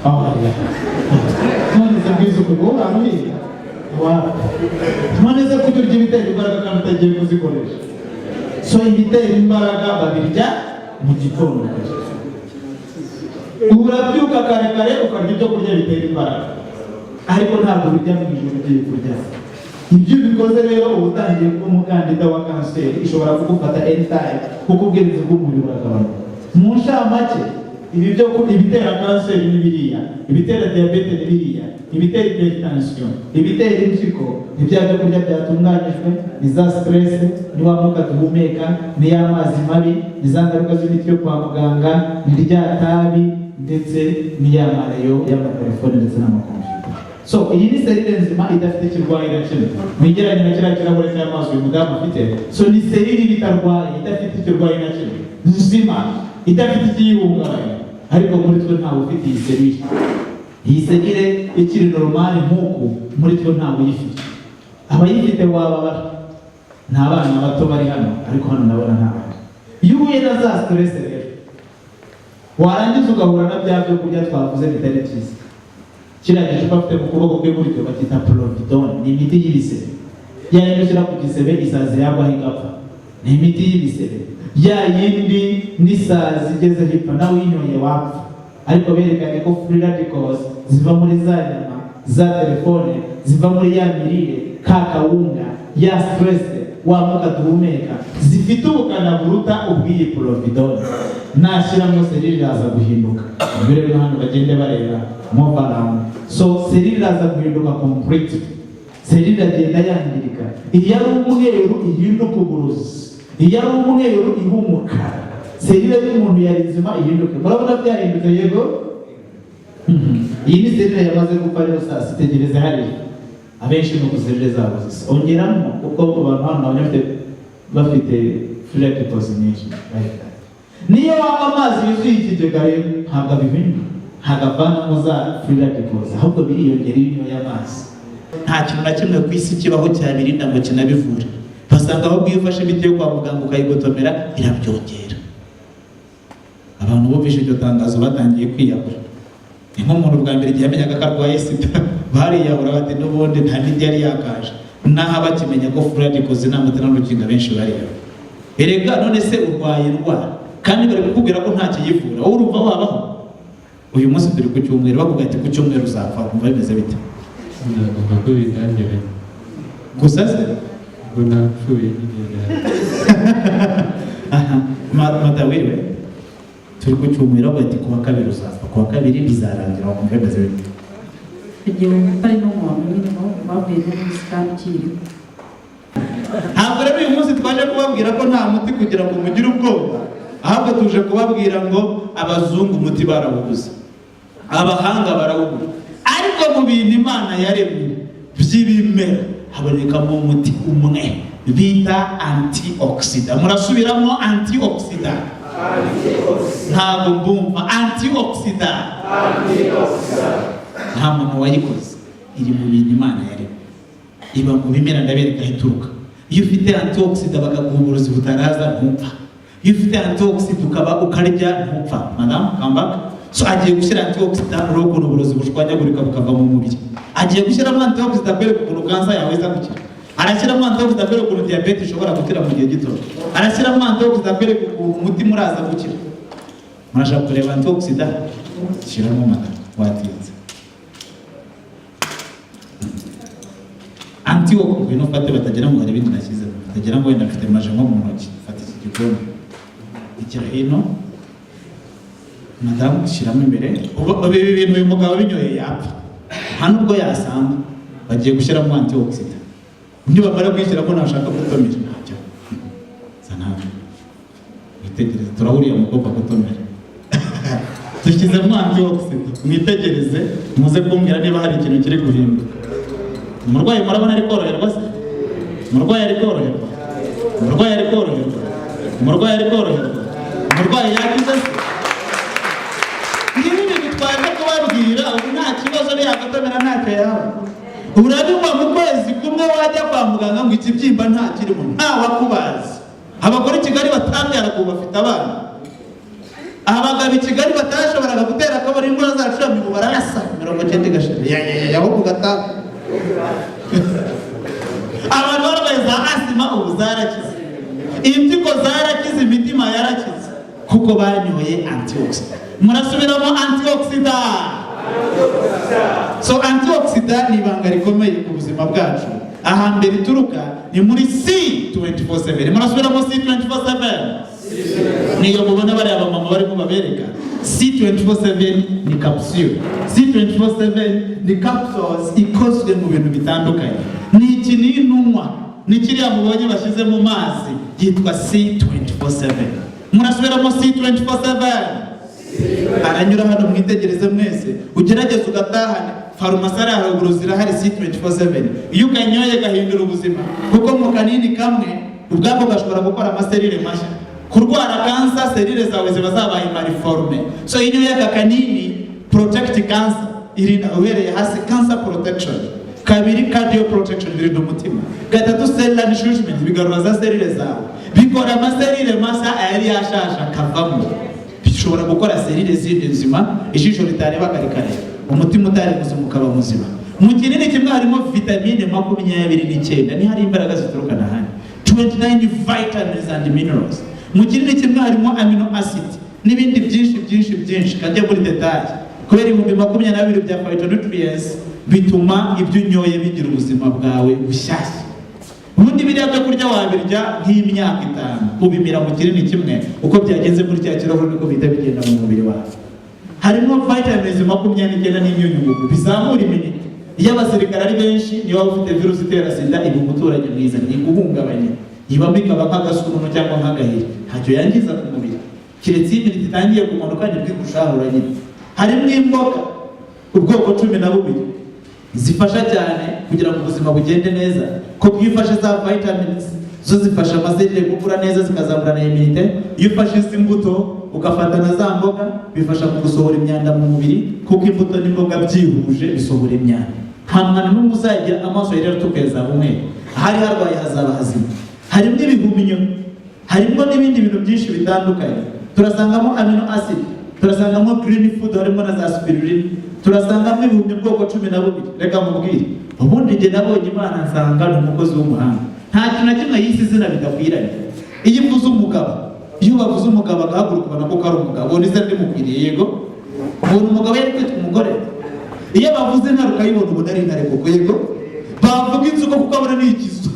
none se bwiza uko urambwira none se kuki urya ibitera imbaraga kandi utagiye kuzikoresha? So ibitera imbaraga babirya mu gitondo. Urabyuka kare kare ukarya ibyo kurya bitera imbaraga, ariko ntabwo bijya mu ijoro ugiye kurya. Ibyo bikoze rero uba utangiye kuba umukandida wa kanseri, ishobora kugufata anytime kuko ubwirinzi bw'umubiri buragabanuka. Mu nshamake ibitera kanseri ni biriya, ibitera diyabete ni biriya, ibitera hypertension, ibitera impyiko, ni bya byo kurya byatunganyijwe, ni za stress, ni wa mwuka duhumeka, ni ya mazi mabi, ni za ngaruka z'imiti yo kwa muganga, ni rya tabi, ndetse ni ya mareyo y'amatelefone ndetse n'amakompiyuta. So iyi ni serire nzima idafite ikirwaye na kimwe. Mwigeranye na kiriya kirahure cy'amazi uyu mudamu afite, so ni serire itarwaye idafite ikirwaye na kimwe, nzima idafite ikiyihungabanya, ariko muri twe ntawe ufite iyi serire. Iyi serire ikiri normal nk'uku, muri twe ntawe uyifite. Abayifite wababara, nta bana bato bari hano, ariko hano ndabona nta bana. Iyo uhuye na za stress rero, warangiza ugahura na bya byo kurya twavuze bitari byiza. Kiriya gicupa afite mu kuboko kw'iburyo bakita Providone, ni imiti y'ibisebe. Ya yindi ushyira ku gisebe isazi yagwaho igapfa, ni imiti y'ibisebe. Ya yindi n'isazi igeze hipfa nawe uyinyoye wapfa. Ariko berekanye ko free radicals ziva muri za nyama, za telefone, ziva muri ya mirire, ka kawunga, ya stress, wa mwuka duhumeka, zifite ubukana buruta ubw'iyi Providone. Nashyiramo serire iraza guhinduka. Mbere yo hano bagende bareba move around. So serire iraza guhinduka complete. Serire agenda yangirika. Iyo ari umweru ihinduka uburozi, iyo ari umweru iba umukara. Serire y'umuntu yarizima ihinduka. Murabona byahindutse yego? Iyi ni serire yamaze gupfa rero saa sitegereze hariya. Abenshi nuko serire zabo zisa. Ongeramo kuko abantu hano bafite free radicals nyinshi. Niyo wanywa amazi yuzuye ikigega rero ntabwo abihinduka, ntabwo avanamo za free radicals, ahubwo biriyongera iyo unyoye amazi. Nta kintu na kimwe ku isi kibaho cyabirinda ngo kinabivure. Basanga aho bwifashe imiti yo kwa muganga ukayigotomera irabyongera. Abantu bumvise iryo tangazo batangiye kwiyahura. Ni nk'umuntu bwa mbere igihe yamenyaga ko arwaye sida, bariyahura bati n'ubundi nta n'indi yari yakaje. Naho bakimenya ko free radicals n'amatara n'urukinga benshi bariyahura. Erega none se urwaye indwara kandi bari kukubwira ko nta kiyivura, wowe urumva wabaho? Uyu munsi turi ku cyumweru, bakubwira ati ku cyumweru uzapfa, kumva bimeze bite? Ntabwo ko biganjye gusa se ngo napfuye nyine. Madawiriwe turi ku cyumweru, bakubwira ati kuwa kabiri uzapfa, kuwa kabiri bizarangira, kumva bimeze bite? Igihe utari n'umuntu nyine babwiye n'ubusitani ukirimo. Ntabwo rero uyu munsi twaje kubabwira ko nta muti kugira ngo mugire ubwoba, ahubwo tuje kubabwira ngo abazungu umuti barawubuze, abahanga barawubura, ariko mu bintu Imana yaremye by'ibimera habonekamo umuti umwe bita antioxidant. Murasubiramo antioxidant? Ntabwo mbumva antioxidant. Nta muntu wayikoze, iri mu bintu Imana yaremye, iba mu bimera ndabereka ituruka. Iyo ufite antioxidant bakaguha uburozi butaraza ntupfa. Iyo ufite antioxidant ukaba ukarya ntupfa. Madam kambaka, so agiye gushyira antioxidant muri ukuntu uburozi bushwanyagurika bukava mu mubiri. Agiye gushyiramo antioxidant bereka ukuntu kansa yawe iza gukira. Arashyiramo antioxidant bereka ukuntu diabete ishobora gukira mu gihe gito. Arashyiramo antioxidant bereka ukuntu umutima uraza gukira. Murashaka kureba antioxidant? Shyiramo madam watinze. Antioxidant ibintu fate batagira ngo hari ibindi nashyize, batagira ngo wenda mfite maje nko mu ntoki. Fata iki gikombe ikira hino, madamu shyiramo imbere. Ibi bintu uyu mugabo binyoye yapfa, nta nubwo yasanga. Bagiye gushyiramo antioxidant, nibamara kuyishyiramo ntashaka gutomera ntabyo ntabwo mwitegereze, turahuriye mu bwoko gutomera. Dushyizemo antioxidant, mwitegereze muze kumbwira niba hari ikintu kiri guhinduka. Umurwayi murabona ari koroherwa se? Umurwayi ari koroherwa? Umurwayi ari koroherwa? Umurwayi ari koroherwa? Umurwayi yakize se? Ngibi bintu twaje kubabwira, ubu nta kibazo yagatomera ntacyo yaba. Urabinywa mu kwezi kumwe wajya kwa muganga ngo ikibyimba nta kirimo, nta wakubazi. Abagore i Kigali batambyara ku bafite abana. abagabo i Kigali batashoboraga gutera akabari imbura zacu mu bararasa 90 gashira yaho kugata abantu barwaye za asima ubu zarakize, impyiko zarakize, imitima yarakize kuko banyoye antioxidant. Murasubiramo antioxidant. So antioxidant ni ibanga rikomeye ku buzima bwacu. Ahambere ituruka ni muri C24/7. Murasubiramo C24/7. Niyo mubona bari abamama barimo babereka C24/7 ni capsule. C24/7 ni capsules ikozwe mu bintu bitandukanye. Ni ikinini n'unywa, ni kiriya mubonye bashyize mu mazi yitwa C24/7. Murasubiramo C24/7. Aranyura hano mwitegereze mwese, ugerageze ugatahane farumasi ari haruguru zirahari C24/7. Iyo ukanyoye gahindura ubuzima kuko mu kanini kamwe ubwabo gashobora gukora amaserire mashya. Kurwara cancer, serire zawe ziba zabaye mariforme. So iyo unyoye kanini protect cancer, irinda ubereye hasi cancer protection. Kabiri cardio protection birinda umutima. Gatatu cellular nourishment bigarura za serire zawe. Bikora amaserire mashya ayari yashasha kavamo. Bishobora gukora serire zindi nzima, ijisho ritareba karekare, umutima utari muzima ukaba muzima. Mu kinini kimwe harimo vitamine 29 ni hari imbaraga zituruka nahandi, 29 vitamins and minerals. Mu kinini kimwe harimo amino acid n'ibindi byinshi kandi muri detail. Kubera ibihumbi 22 bya phytonutrients bituma ibyo unyoye bigira ubuzima bwawe bushyashya. Ubundi biriya byo kurya wabirya nk'imyaka 5 ubimira mu kinini kimwe, uko byagenze muri cya kirahure niko bihita bigenda mu mubiri wawe. Harimo vitamins 29 n'imyunyungugu bizamura iminite. Iyo abasirikare ari benshi, niyo waba ufite virusi itera sida, iba umuturage mwiza, ni guhungabanya, ibamo ikaba nk'agasukunu cyangwa nk'agahiri, ntacyo yangiza ku mubiri, keretse iminite itangiye kumanuka ni bwigushahura nyine. Harimo imboga ubwoko 12 zifasha cyane kugira ngo ubuzima bugende neza, ko bwifashe za vitamins zo zifasha amaserire gukura neza zikazamura na iminite. Iyo ufashe izi mbuto ugafata na za mboga bifasha mu gusohora imyanda mu mubiri, kuko imbuto n'imboga byihuje bisohora imyanda. Nta mwana n'umwe uzagira amaso yari atukeza umwe, ahari harwaye hazaba hazima. Harimo ibihuminyo, harimo n'ibindi bintu byinshi bitandukanye. Turasangamo amino acid, turasangamo green food, harimo na za spirulina, turasangamo ibihumyo bwoko 12. Reka mubwire, ubundi nge nabonye Imana nsanga ni umukozi w'umuhanga. Nta kintu na kimwe yisi izina bidakwiranye. Iyo uvuze umugabo, iyo bavuze umugabo agahaguruka ubona ko ari umugabo, ni se ndimukwiriye yego. Ubona umugabo yari kwitwa umugore. Iyo bavuze intare ukayibona ubona ari intare koko yego. Bavuga inzuko kuko abona ni ikizu.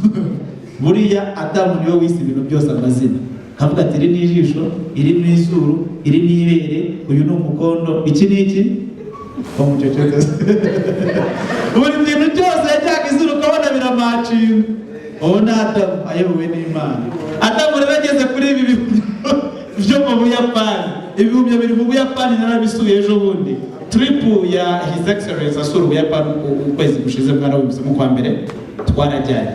Buriya Adamu niwe wise ibintu byose amazina. Kavuga ati iri ni ijisho, iri ni izuru, iri ni ibere, uyu ni umukondo, iki ni iki? Bamucecekeza. Buri kintu cyose yajyaga izuru ukabona biramacinga. Ona Adamu ayobowe n'Imana. Adamu rero ageze kuri ibi byo mu Buyapani. Ibihumyo biri mu Buyapani narabisuye ejo bundi. Trip ya His Excellency asura Ubuyapani ukwezi gushize mwana w'ubuzima mu kwa mbere twarajyanye.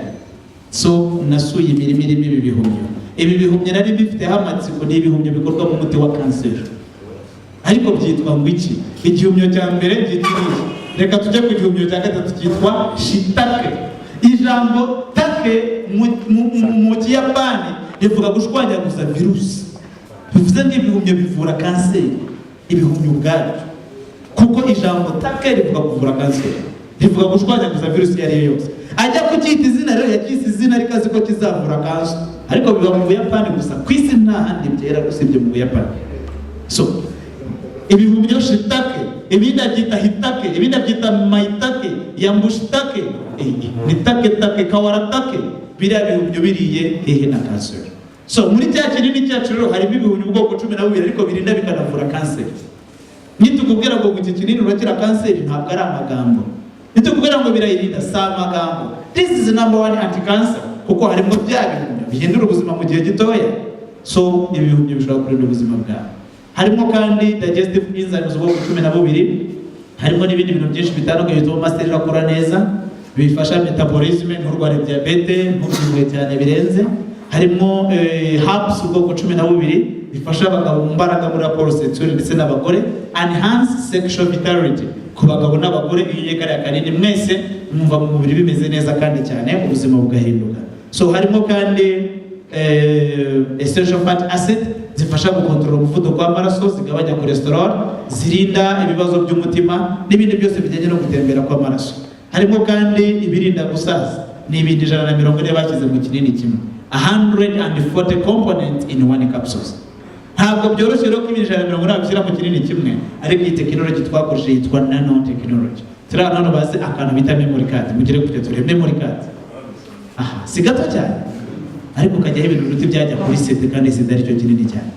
So nasuye imirimo irimo ibi bihumyo. Ibi bihumyo nari bifiteho amatsiko, ni ibihumyo bikorwa mu muti wa cancer. Ariko byitwa ngo iki? Igihumyo cya mbere byitwa, reka tujye ku gihumyo cya gatatu cyitwa shiitake. Ijambo take mu Kiyapani rivuga gushwanyaguza virusi. Bivuze ngo ibihumyo bivura kanseri, ibihumyo ubwabyo. Kuko ijambo take rivuga kuvura kanseri, rivuga gushwanyaguza virusi iyo ari yo yose. Ajya kucyita izina rero yakise izina rikazi ko kizavura kanseri, ariko biba mu Buyapani gusa, ku isi nta handi byera usibye mu Buyapani. So ibihumyo shiitake, ibindi byita hitake, ibindi byita maitake, yambushitake, nitake kawaratake, biriya bihumyo biriye hehe na kanseri. So muri cya kinini cyacu rero harimo ibihumyo ubwoko 12 ariko birinda bikanavura kanseri. Nitukubwira ngo iki kinini urakira kanseri ntabwo ari amagambo. Nitukubwira ngo birayirinda si amagambo. This is the number 1 anti-cancer, kuko harimo bya bihumyo bihindura ubuzima mu gihe gitoya. So ibihumyo bishobora kurinda ubuzima bwawe. Harimo kandi digestive enzymes ubwoko 12, harimo n'ibindi bintu byinshi bitandukanye bituma amaserire akora neza, bifasha metabolism, nturware diabete, ntubyibuhe cyane birenze. Harimo herbs ubwoko 12 bifasha abagabo mu mbaraga muri raporo sexuelle ndetse n'abagore, enhance sexual vitality ku bagabo n'abagore. Iyo yegara kanini mwese mwumva mu mubiri bimeze neza kandi cyane ubuzima bugahinduka. So harimo kandi essential fatty acid zifasha gukontorora umuvuduko w'amaraso, zigabanya cholesterol, zirinda ibibazo by'umutima n'ibindi byose bijyanye no gutembera kw'amaraso. Harimo kandi ibirinda gusaza, ni ibindi 140 bashyize mu kinini kimwe, 140 components in one capsules. Ntabwo byoroshye rero ko ibindi 140 bishyira mu kinini kimwe, ariko iyi technology twakoresheje yitwa nano technology. Turi hano bazi akantu bita memory card, mugire kujya turebe memory card. Aha, si gato cyane, ariko kajyaho ibintu biruta byajya kuri CD, kandi CD aricyo kinini cyane.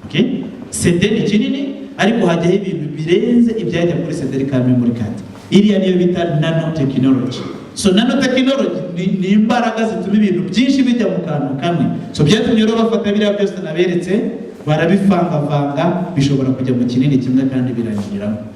Okay? CD ni kinini, ariko hajyaho ibintu birenze ibyajya kuri CD ka memory card. Iriya niyo bita nano technology. So nano technology ni imbaraga zituma ibintu byinshi bijya mu kantu kamwe. So byatumye rero bafata biriya byose naberetse, barabivangavanga, bishobora kujya mu kinini kimwe kandi birangira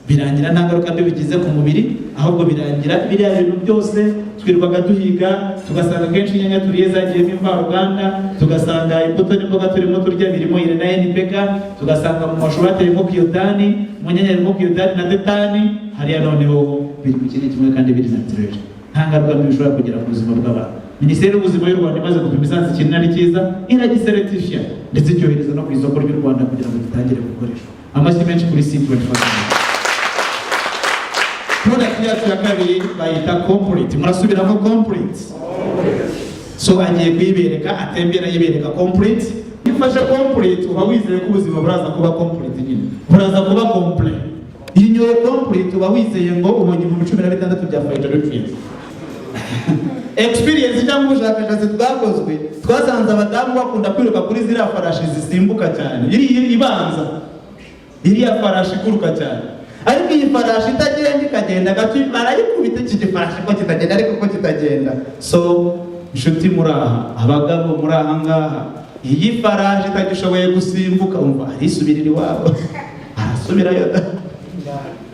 nta ngaruka mbi bigize ku mubiri, ahubwo birangira biriya bintu byose twirwaga duhiga, tugasanga kenshi inyanya turiye zagiyemo imvaruganda, tugasanga imbuto n'imboga turimo turya birimo ire na NPK, tugasanga mu mashu bateyemo kiyotani, mu nyanya harimo kiyotani na tetani, hariya noneho biri mu kinini kimwe kandi biri naturel. Nta ngaruka mbi bishobora kugira ku buzima bw'abantu. Minisiteri y'Ubuzima y'u Rwanda imaze gupima isansi ikintu ari cyiza, iragiseretifya ndetse cyohereza no ku isoko ry'u Rwanda kugira ngo gitangire gukoreshwa. Amashyi menshi kuri C24. Product yacu ya kabiri bayita complete. Murasubiramo complete. So agiye kuyibereka, atembera yibereka complete. Ifashe complete, uba wizeye ko ubuzima buraza kuba complete nyine. Buraza kuba complete. Iyo complete uba wizeye ngo ubonye mu 16 bya phytonutrients. Experience cyangwa ubushakashatsi twakozwe, twasanze abadamu bakunda kwiruka kuri ziriya farashi zisimbuka cyane. Iriya farashi ikuruka cyane. Ariko iyi farashi itagenda ikagenda gato, barayikubita iki gifarashi ko kitagenda ariko ko kitagenda. So inshuti muri aha, abagabo muri aha ngaha, iyi farashi itagishoboye gusimbuka, umva arisubirira iwabo, arasubirayo.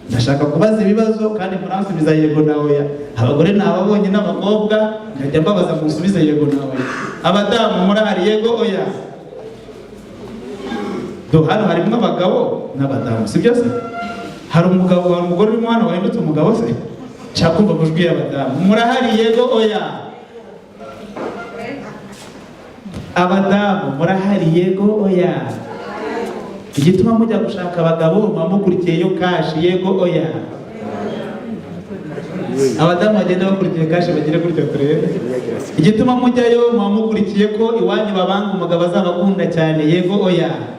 Ndashaka kubaza ibibazo kandi muransubiza yego na oya. Abagore nababonye n'abakobwa, nkajya mbabaza musubize yego na oya. Abadamu muri hari yego oya. Hano harimo abagabo n'abadamu, si byose? Hari umugabo, hari umugore urimo hano wahindutse umugabo se? Nshaka kumva amajwi y'abadamu. Murahari yego oya. Abadamu murahari yego oya. Igituma mujya gushaka abagabo mukurikiye yo kashi yego oya. Abadamu bagenda bakurikiye kashi bagire gutyo turebe. Igituma mujyayo mukurikiye ko iwanyu babanga umugabo azabakunda cyane yego oya.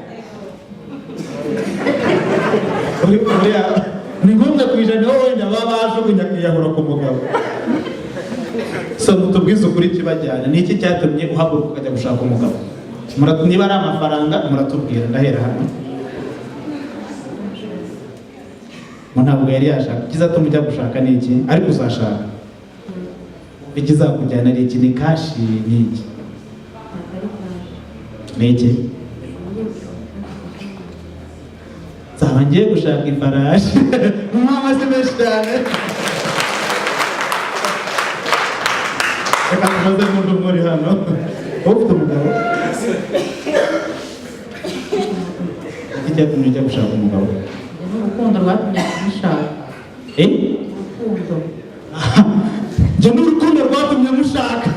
Ni ngombwa kwijana wowe wenda baba bajugunya kwiyahura ku mugabo. So mutubwize ukuri kibajyana, ni iki cyatumye uhaguruka ukajya gushaka umugabo? Niba ari amafaranga muratubwira, ndahera hano. Ntabwo yari yashaka, kizatuma ujya gushaka ni iki? Ariko uzashaka ikizakujyana ari iki? Ni kashi ni iki? Ni iki? Zaba ngiye gushaka ifarashi. Mama si menshi cyane. Reka tumaze n'undi muri hano. Ufite umugabo? Iki cyatumye ujya gushaka umugabo? Urukundo rwatumye mushaka. Urukundo. Njye n'urukundo rwatumye mushaka.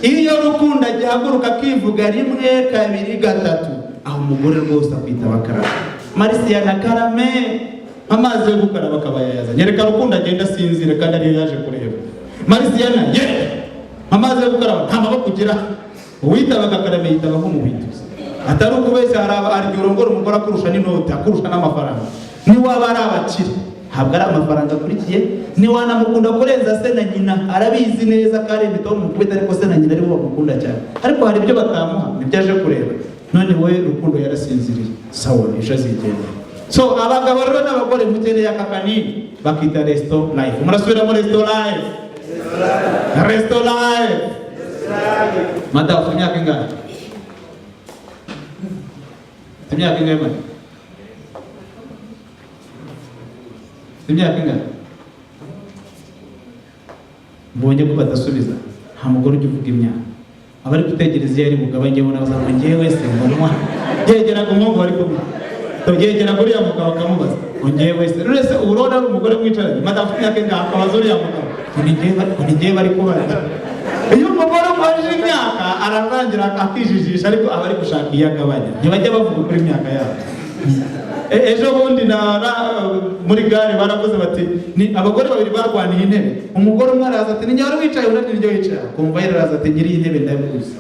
Iyo rukundo agihaguruka akivuga rimwe kabiri gatatu, aho umugore rwose akwitaba karame. Marisia na karame, amazi yo gukaraba akaba yayazanye. Reka rukundo agenda asinzire kandi ariyo yaje kureba. Marisia na amazi yo gukaraba nta maboko ugira. Uwitabaga karame yitaba nk'umuhituzi. Atari ukubeshya, hari urongora umugore akurusha n'inoti, akurusha n'amafaranga. Ni waba ari abakire, ntabwo ari amafaranga akurikiye. Ni wanamukunda kurenza se na nyina, arabizi neza ko ari ibitabo mukubita, ariko se na nyina aribo bamukunda cyane. Ariko hari ibyo batamuha, nibyo aje kureba. None we rukundo yarasinziriye, sawa ejo azigenda. So abagabo rero n'abagore mukeneye aka kanini bakita Resto Life. Murasubira muri Resto Life. Resto Life. Mada ufite imyaka ingahe? Imyaka ingahe mada? Imyaka ingahe? Mbonye ko badasubiza. Nta mugore ujya uvuga imyaka. Abari gutegereza iyo ari mugabo njyewe nabaza njyewe se mbonwa. Yegera ku mwongo bari kumwe. Tugegera kuri ya mugabo akamubaza. Njyewe se rese urona ari umugore mwicaranye. Mada ufite imyaka ingahe akabaza uri ya mugabo. Ni njyewe bari kubaza. Iyo umugore umubajije imyaka ararangira akijijisha ariko aba ari gushaka iyo agabanya ntibajya bavuga kuri imyaka yabo. Ejo bundi muri gare baravuze bati ni abagore babiri barwaniye intebe, umugore umwe araza ati ninjye wari wicaye, undi niryo yicara, kumva yaraza ati nyiri iyi ntebe ndabibuze,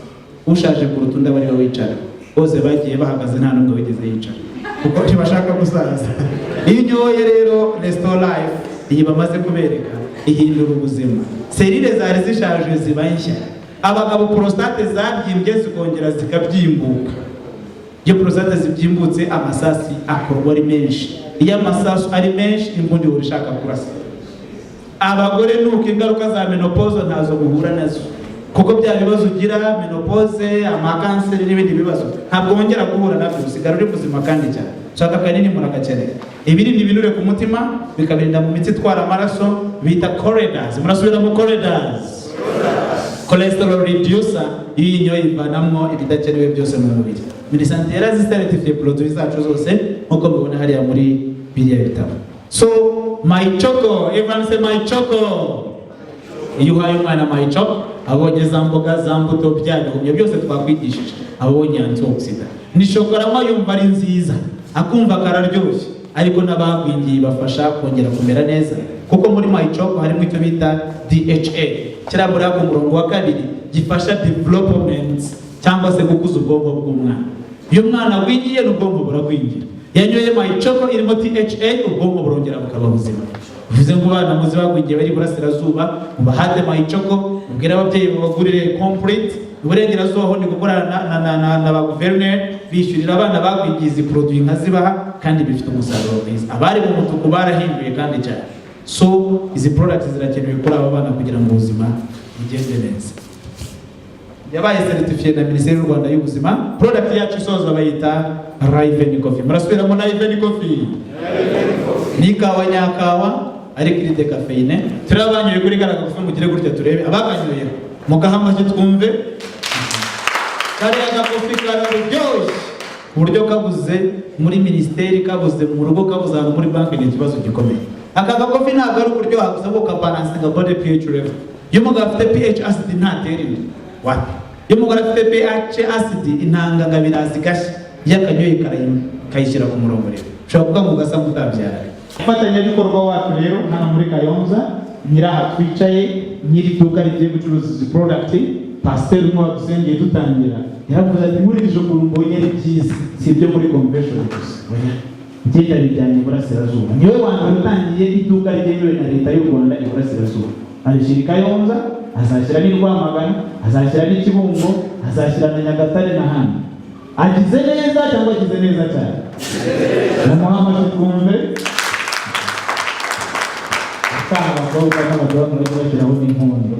ushaje kuruta undi aba ariwe wicara. Bose bagiye bahagaze nta n'umwe wigeze yicara kuko ntibashaka gusaza. Iyo unyoye rero Resto Life iyi bamaze kubereka ihindura ubuzima. Serire zari zishaje ziba nshya, abagabo prostate zabyimbye zikongera zikabyimbuka. Iyo prostate zibyimbutse amasasi akorwa ari menshi, iyo amasasu ari menshi imbundi urishaka kurasa. Abagore nuko ingaruka za menopause ntazo guhura nazo, kuko bya bibazo ugira menopause, amakanseri n'ibindi bibazo ntabwo wongera guhura nabyo, usigara uri buzima kandi cyane. Shaka kanini muragakeneye ibirindi binure ku mutima bikabirinda mu mitsi itwara amaraso bita corridors. Murasubira mu corridors. Cholesterol reducer iyo ivanamo ibidakenewe byose mu mubiri. Minisantera zistaretifiye produits zacu zose nkuko mubona hariya muri biriya bitabo. So my choco, everyone say my choco. Iyo uhaye umwana my choco abonye za mboga za mbuto byabihumye byose twakwigishije, abonye antioxidant. Ni shokorama yumva ari nziza, akumva kararyoshye, ariko n'abagwingiye bafasha kongera kumera neza, kuko muri my choco harimo icyo bita DHA kirabura ku murongo wa 2 gifasha development cyangwa se gukuza ubwonko bw'umwana. Iyo mwana agwingiye n'ubwonko buragwingira. Yanyoye my choco irimo DHA ubwonko burongera bukaba buzima. Bivuze ngo bana muzi bagwingiye bari burasirazuba mubahade my choco, ubwira ababyeyi babagurire complete. Uburengerazuba ho ni gukorana na ba guverineri bishyurira abana bagwingiye izi produit nkazibaha kandi bifite umusaruro mwiza. Abari mu mutuku barahinduye kandi cyane. So izi products zirakenewe kuri aba bana kugira ngo ubuzima bugende neza. Yabaye certified na Minisiteri y'u Rwanda y'ubuzima. Product yacu isoza bayita Raven Coffee. Murasubira mu Raven Coffee. Ni kawa nyakawa ari kuri decafeine. Turabanyoye kuri garaga kufa mugire gutya turebe abaganyoye. Mugahama cyo twumve. Kari agakofi kararyoshye. Uburyo kabuze muri ministeri, kabuze mu rugo, kabuze muri banki ni ikibazo gikomeye. Aka gakofi ntabwo ari uburyo haguze ka balance ga body pH level. Iyo mugabo afite pH acid ntatera inda. What? Iyo mugabo afite pH acid intanga ngabirazi gashya yakanyoye kayishyira ku murongo rero. Ushobora kuvuga ngo ugasa mutabyara. Fatanya bikorwa wacu rero hano muri Kayonza, nyiraha twicaye, nyiri duka rigiye gucuruza izi product, Pasteur umwe dusengeye dutangira yaravuze ati muri iri joro mbonye ari byiza, si ibyo muri convention gusa. Ngenda bijyanye burasirazuba. Niwe wantu utangiye iduka rigenewe na leta y'u Rwanda iburasirazuba. Arishiri Kayonza, azashyira ni Rwamagana, azashyira ni Kibungo, azashyira na Nyagatare na hano. Agize neza cyangwa agize neza cyane? Muhammad twumve. Akaba bakobwa n'abagabo bashyiraho n'inkondo.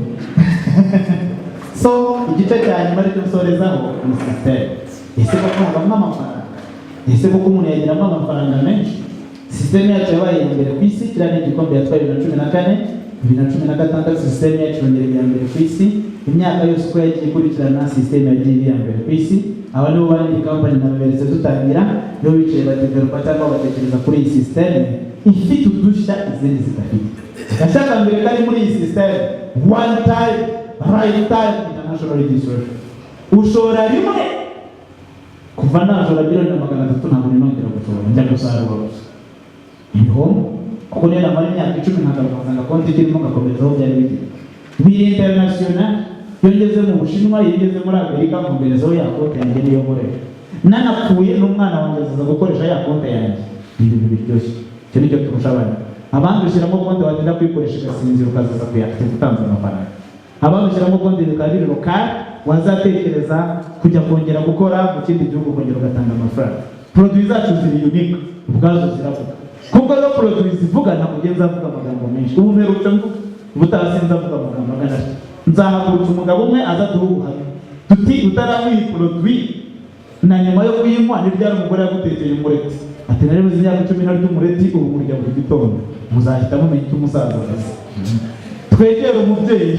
So igice cya nyuma ariko nsorezaho ni system. Ese koko havamo amafaranga? Ese koko umuntu yagiramo amafaranga menshi? System yacu yabaye imbere ku isi, kirane igikombe yatwaye 2014, 2016 system yacu yongera imbere ku isi. Imyaka yose uko yagiye ikurikirana system yagiye imbere ku isi. Aba nibo bandi company naberetse dutangira, nibo bicaye badevelopa cyangwa batekereza kuri iyi system ifite udushya izindi zidafite. Gashaka mbere kari muri iyi system one time right time international registration. Ushora rimwe kuva najora billion 300 ntabwo ninongera gushora njya gusarura gusa. Niho kuko nera mari myaka 10 ntagarukanga konti kirimo gakomezaho byari bite. Biri international yongeze mu Bushinwa, yigeze muri Amerika kumberezaho ya konti yanjye niyo nkorera. Nanakuye n'umwana wanjye azaza gukoresha ya konti yanjye. Ibintu biryoshye. Cyo nicyo turusha abana. Abandi ushyiramo konti wagenda kwikoresha gasinzira ukazaza kuyafite gutanza amafaranga. Abandi ushyiramo konti bikabiri lokal wazatekereza kujya kongera gukora mu kindi gihugu kongera ugatanga amafaranga. Produits zacu ziri unique ubwazo ziravuga. Kuko rero produits zivuga ntabwo ugenza avuga amagambo menshi. Ubu mperutse mvuga ubutasinza avuga amagambo angana. Nzahagurutsa umugabo umwe aza duhuha. Tuti utaramuye produit na nyuma yo kuyinywa ni ryari umugore yagutekeye umureti. Ati nari muzi imyaka 10 ry'umureti ubu murya buri gitondo. Muzahita mumenya icyo umusaza azi. Twegera umubyeyi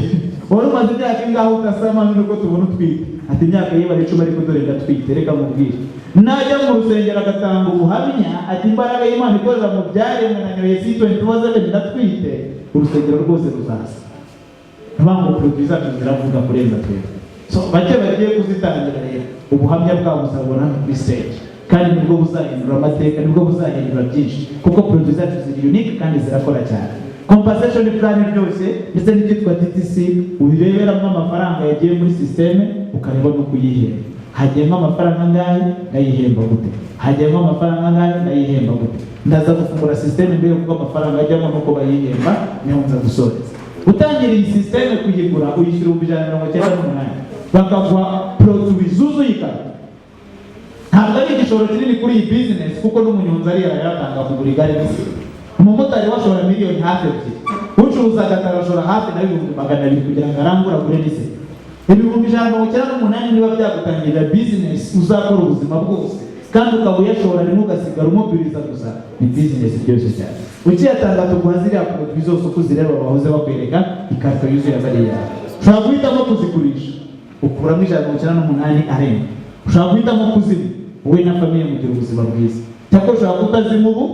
wari umaze imyaka ingaho ugasama nuko tubona utwite. Ati imyaka ye bari 10 ariko dore ndatwite reka mubwire. Najya mu rusengero agatanga ubuhamya ati imbaraga y'Imana ikorera mu byaremwe na nyoye C20 ndatwite. Urusengero rwose ruzaza. Ntabwo produits zacu ziravuga kurenza twese. so bake bagiye kuzitangira rero ubuhamya bwabo uzabona kuri stage kandi nibwo buzahindura amateka nibwo buzahindura byinshi kuko produit zacu ziri unique kandi zirakora cyane compensation plan byose ndetse n'icyitwa TTC ubireberamo amafaranga yagiye muri systeme ukareba no kuyihemba hagiyemo amafaranga angahe ndayihemba gute hagiyemo amafaranga angahe ndayihemba gute ndaza gufungura systeme mbere kuko amafaranga ajyamo nuko bayihemba niho nza gusoreza utangira iyi systeme kuyigura uyishyura 198 bakaguha produit zuzuye kandi ntabwo ari igishoro kinini kuri iyi business kuko n'umunyonzi ari yatanga kugura igare rye umumotari washora miliyoni hafi ebyiri ucuruza agatara hafi na 200,000 kugira ngo arangure agure n'ise 198 niba byagutangirira business uzakora ubuzima bwose kandi ukaba uyashora rimwe ugasigara umubwiriza gusa ni business byose cyane ukiyatanga tuguha ziriya produit zose uko uzireba bahoze bakwereka ikarito yuzuye bariya ushobora guhitamo kuzigurisha ukuramo 198 arenga ushobora guhitamo kuzima wowe na famiye mugira ubuzima bwiza cyangwa ushobora kutazima ubu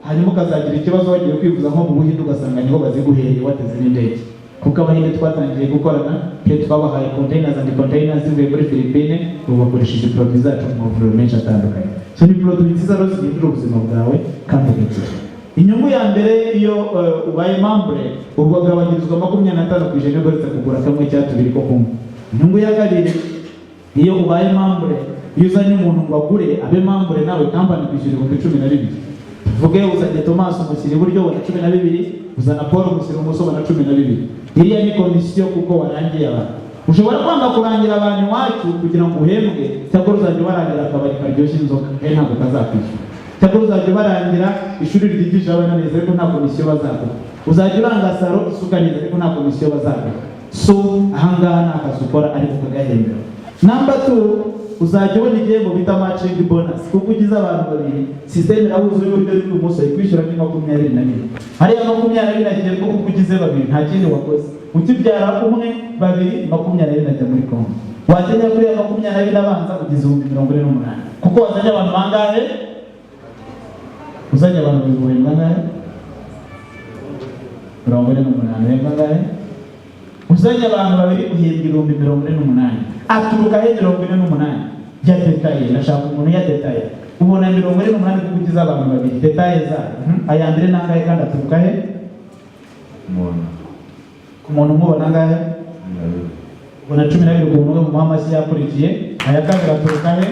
hanyuma ukazagira ikibazo wagiye kwivuza nko mu Buhinde ugasanga niho baziguhereye wateze n'indege kuko Abahinde twatangiye gukorana twe twabahaye containers and containers zivuye muri Philippines ubu bakoresheje produit zacu mu mavuriro menshi atandukanye so ni produit nziza rero zihindura ubuzima bwawe kandi ugakira inyungu ya mbere iyo ubaye membre ubwo gabanyirizwa 25% uretse kugura kamwe cya tubiri ko kumwe inyungu ya kabiri iyo ubaye membre iyo uzanye umuntu ngo agure abe membre nawe company kwishyura 12,000 vuge uzanye Thomas umushyira iburyo wa 12 uzana Paul umushyira ibumoso wa 12 iriya ni komisiyo kuko warangiye abantu ushobora kwanga kurangira abantu iwacu kugira ngo uhembwe cyangwa uzajya barangira akabari karyoshye inzoka ntabwo kazakwishyura cyangwa uzajya barangira ishuri ryigisha abana neza ariko nta komisiyo bazaguha uzajya uranga saro isuka neza ariko nta komisiyo bazaguha so ahangaha ni akazi ukora ariko kagahembera number 2 uzajya ubona igihembo bita matching bonus kuko ugize abantu babiri system irahuza uburyo bw'umunsi ayikwishyura ni 22 hariya 22 agiye kuko ugize babiri nta kindi wakoze ukibyara umwe babiri 22 ajya muri konti wazanye kuri 22 abanza ugize 48 kuko wazanye abantu bangahe uzanye abantu babiri bangahe 48 bangahe uzanye abantu babiri uhembwa 48 aturuka he 48 ya detaye nashaka umuntu ya detaye ubona 48 kuko ugize abantu babiri detaye za ayambere nangahe kandi aturuka he umuntu mubona ngahe ubona 12 ku muntu mu mamasi yakurikiye aya kabiri aturuka he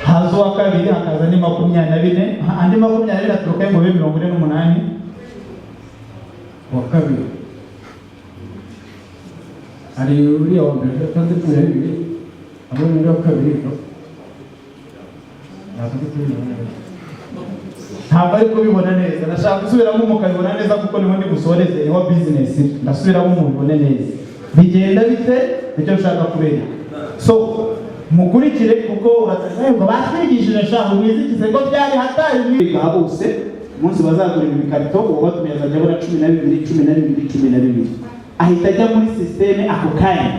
hazo wa kabiri hakaza ni 24 andi 24 aturuka he mu 48 wa kabiri ari uriya wa mbere kandi twebwe abo ni wa kabiri ntabwo ari kubibona neza nashaka gusubiramo mukabibona neza kuko niho ndi gusoreze niho business ndasubiramo mubibone neza bigenda bite nicyo nshaka kubera so mukurikire kuko uratanga batwigishije shaho mwizikize ko byari hatari mwiga bose umunsi bazagurira ibikarito uwo batumiye azajya abona 12 ahita ajya muri systeme ako kanya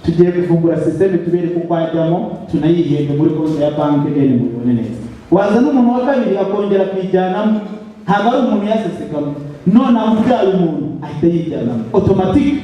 tugiye gufungura systeme tubereke uko ajyamo tunayihembe muri konti ya banki ene mubibone neza waza n'umuntu wa kabiri akongera kwijyanamo ntabwo ari umuntu yasesekamo none amubyaye umuntu ahita yijyanamo automatic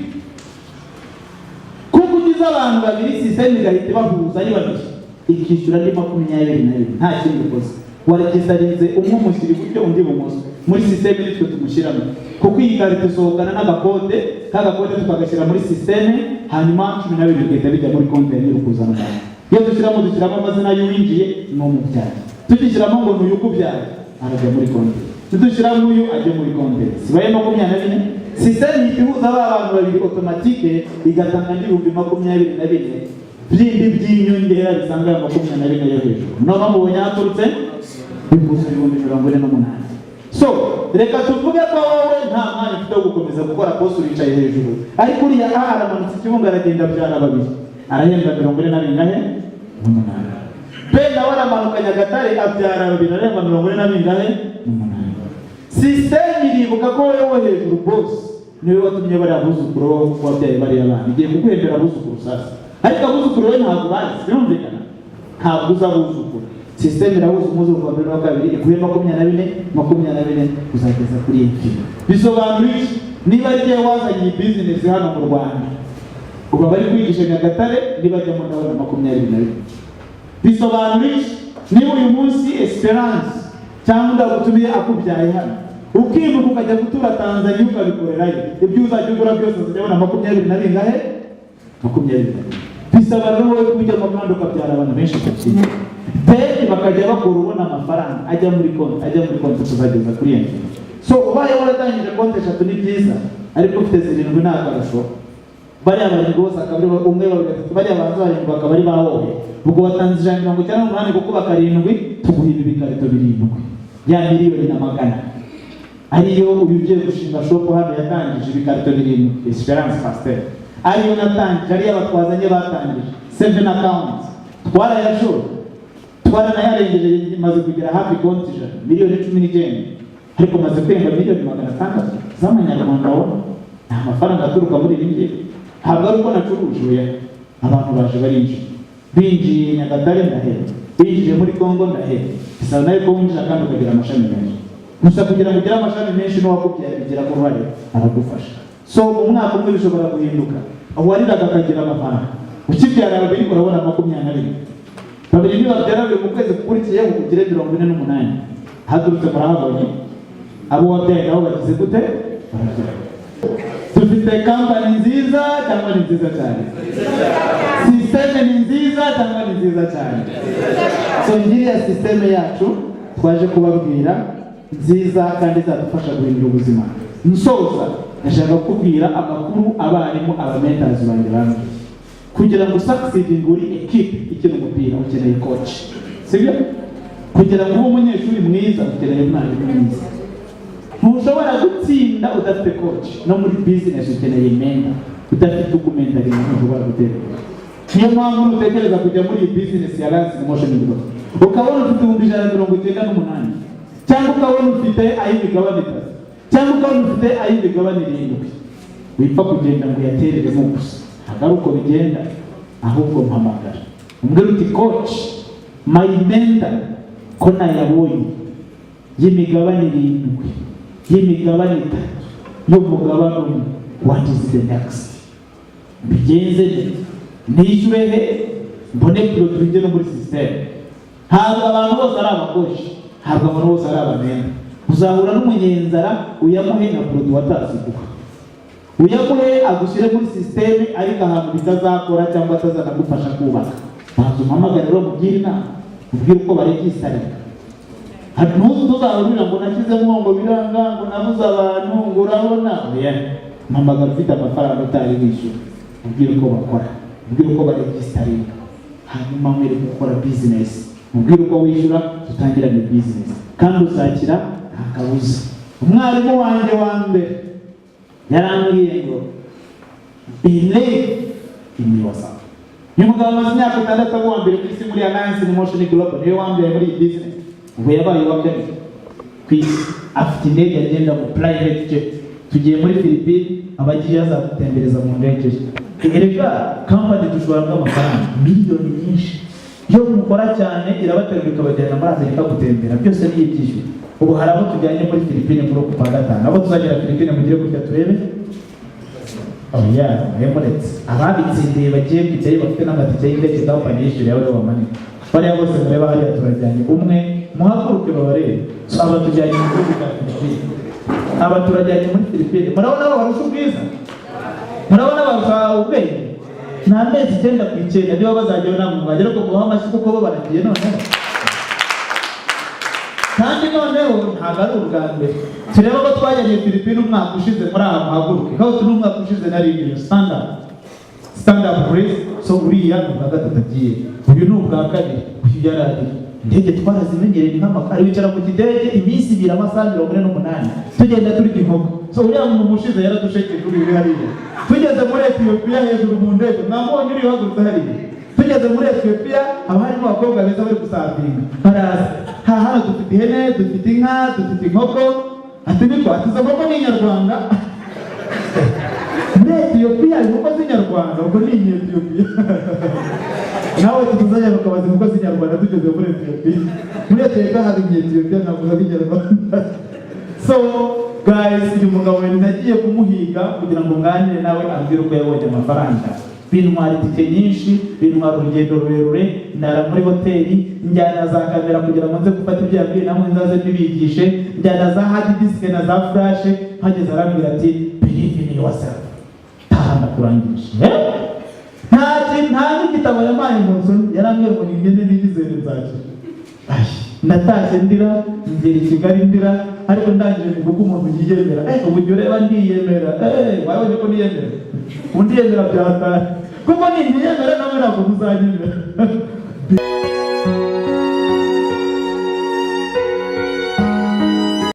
kuko ugize abantu babiri systeme igahita bahuza ari babiri ikishyura ndi 22 nta kindi ukoze waregistarinze umwe umushyira iburyo undi ibumoso muri systeme nitwe tumushyiramo kuko iyi karita isohokana n'agakode k'agakode tukagashyira muri systeme hanyuma 12 bigahita bijya muri konti ya nyir'ukuzana abantu iyo dushyiramo amazina y'uwinjiye n'umubyaye tugishyiramo ngo n'uyu ukubyara arajya muri konti tudushyiramo uyu ajya muri konti sibaye 24 systeme ihuza abantu babiri automatique igatanga n'ibihumbi 24 byindi by'inyongera bisanga 24 yo hejuru none mubonye haturutse ibihumbi 48 so reka tuvuge ko wowe nta mwanya ufite wo gukomeza gukora post uricaye hejuru ariko uriya aramanutse ikibuga aragenda byara babiri arahembwa 48 Penda wala manuka Nyagatare abyara babiri arahembwa 48 system iribuka ko wowe hejuru boss niwe watumye bari abuzukuru wabyaye bari abana igiye kuguhembera abuzukuru sasa ariko abuzukuru we ntabwo bazi birumvikana ntabwo uzabuzukuru sisiteme irahuza umwuzuro wa mbere n'uwa kabiri ikuye 24 kuzageza kuri infinite. Bisobanura iki? Niba ari igihe wazanye iyi business hano mu Rwanda uba bari kwigisha Nyagatare nibajyamo nawe 22. Bisobanura iki? Niba uyu munsi Esperance cyangwa ndagutumiye akubyaye hano ukimuka ukajya gutura Tanzania ukabikorerayo ibyo uzajya ugura byose uzajya 22. Bisaba rero wowe kujya mu Rwanda ukabyara abantu benshi cyane Peki bakajya bakora ubona amafaranga ajya muri konti tuzageza kuri iyo. So ubaye waratangije konti 3 ni byiza ariko ufite 7 nta karusho. Bari abantu bose akabiri umwe babiri bari abantu bari bakaba ari bahoye. Ubwo watanze 198 kuko bakarindwi tuguhiba ibikarito 7. Ya miliyoni na magana. Ariyo ugiye gushinga shop hano yatangije ibikarito 7 Esperance Pastel. Ariyo natangije ari abatwazanye batangije 7 accounts. Twarayashora twaranayarengeje maze kugira hafi konti miliyoni 19 ariko maze kwenga miliyoni 600 z'amanyarwanda wona nta mafaranga aturuka muri ibi ntabwo ari uko nacuruje abantu baje binjiye Nyagatare ndahera binjiye muri Kongo ndahera bisaba nayo ko winjira kandi ukagira amashami menshi gusa kugira ngo ugire amashami menshi no wakubyaye bigira ko bari aragufasha. So umwaka umwe bishobora guhinduka aho wariraga akagira amafaranga ukibyara babiri urabona 22 babiri niba byarabe mu kwezi kukurikiye ukugire 48 hadurutse murahabonye abo wabyaye nabo bagize gute dufite kampani nziza cyangwa ni nziza cyane systeme ni nziza cyangwa ni nziza cyane. So ngiriya systeme yacu twaje kubabwira nziza kandi izadufasha guhindura ubuzima. Nsoza nashaka kubwira amakuru abarimu abamentazi banjye bamwe kugira ngo succeeding uri equipe ikina umupira ukeneye coach sibyo kugira ngo ube umunyeshuri mwiza ukeneye umwarimu mwiza. Ntushobora gutsinda udafite coach no muri business ukeneye mentor udafite documentary ntushobora gutera. Niyo mpamvu utekereza kujya muri business ya Lance Motion Group ukabona ufite 198 cyangwa ukabona ufite ay'imigabane 3 cyangwa ukabona ufite ay'imigabane 7 wipfa kugenda ngo yatereremo gusa ntabwo uko bigenda ahubwo mpamagara umbwira uti coach my mentor ko nayabonye y'imigabane 7 y'imigabane 3 y'umugabane what is the next bigenze nishyure he mbone produit no muri system. Ntabwo abantu bose ari abakozi ntabwo abantu bose ari abamena uzahura n'umunyenzara uyamuhe na produit wataziguha uyamuhe agushyire muri systeme ariko ahantu bitazakora cyangwa atazanagufasha kubaka ntabwo mpamagara rero mubwira inama ubwira uko baregistarika ntuzahurira ngo nashyizemo ngo biranga ngo nabuze abantu ngo urabona mpamagara ufite amafaranga utari wishyura ubwira uko bakora ubwira uko baregistarika hanyuma mwere gukora business ubwira uko wishyura tutangirane business kandi uzakira nta kabuza. Umwarimu wanjye wa mbere yarambwiye ngo believe in yourself. Uyu mugabo amaze imyaka 6 aba uwa mbere ku isi muri Alliance Motion Global niwe wambaye muri iyi business ubu yabaye uwa kabiri ku isi afite indege agenda mu private jet tugiye muri Philippines abagiye azadutembereza mu ndege erega company dushobora amafaranga miliyoni nyinshi yo mukora cyane irabaterura ikabajyana amazi ikagutembera byose ni ibyishyura. Ubu hari abo tujyanye muri Philippines muri uku kwa gatanu abo tuzagera Philippines mugire kujya turebe Emirates ababitsindiye bagiye kujyayo bafite n'amatike y'indege company yishyuriye abo bamanika bariya bose mureba hariya turajyanye umwe muhaguruke babarebe. So aba tujyanye mu gihugu cya Philippines aba turajyanye muri Philippines murabona abo barusha ubwiza murabona barusha ubwenge ni amezi 9 ku 9 niba bazajyaho namwe mwagera ko kubaha amashyi kuko bo baragiye noneho kandi noneho ntabwo ari ubwa mbere tureba ko twajyanye Philippines umwaka ushize muri aha muhaguruke aho turi umwaka ushize nari standard price. So uriya ubwa gatatu agiye uyu ni ubwa kabiri uyu yarari indege twarazimenyereye nk'amakara wicara ku kidege iminsi 2 amasaha 48 tugenda turi inkoko. So uriya mu mushize yaradushekeje uri hariya tugeze muri Ethiopia hejuru mu ndege namubonye uri hagurutse hariya tugeze muri Ethiopia haba harimo abakobwa beza bari gusabinga baraza hano dufite ihene dufite inka dufite inkoko ati niko atizo koko ni Nyarwanda muri Ethiopia inkoko z'inyarwanda Rwanda ubwo ni Ethiopia nawe tuzajya bakabaza kuko z'inyarwanda tugeze muri Ethiopia muri Ethiopia hari Ethiopia ntabwo hari Inyarwanda so guys uyu mugabo nagiye kumuhiga kugira ngo nganire nawe ambwire uko yabonye amafaranga bintwara itike nyinshi bintwara urugendo rurerure ndara muri hoteli njyana za kamera kugira ngo nze gufata ibyo yabwiye namwe nzaze mbibigishe njyana za hard disk na za flash hageze arambwira ati believe in yourself tahanda kurangije nta n'igitabo yamaye mu nzu yarambwiye ngo ningende nigizere nzakira natashye ndira ngera i Kigali ndira ariko ndangije kuko umuntu yiyemera ubu jya ureba ndiyemera wabonye ko niyemera ubu ndiyemera byatari kuko niyemera nawe ntabwo muzanyemera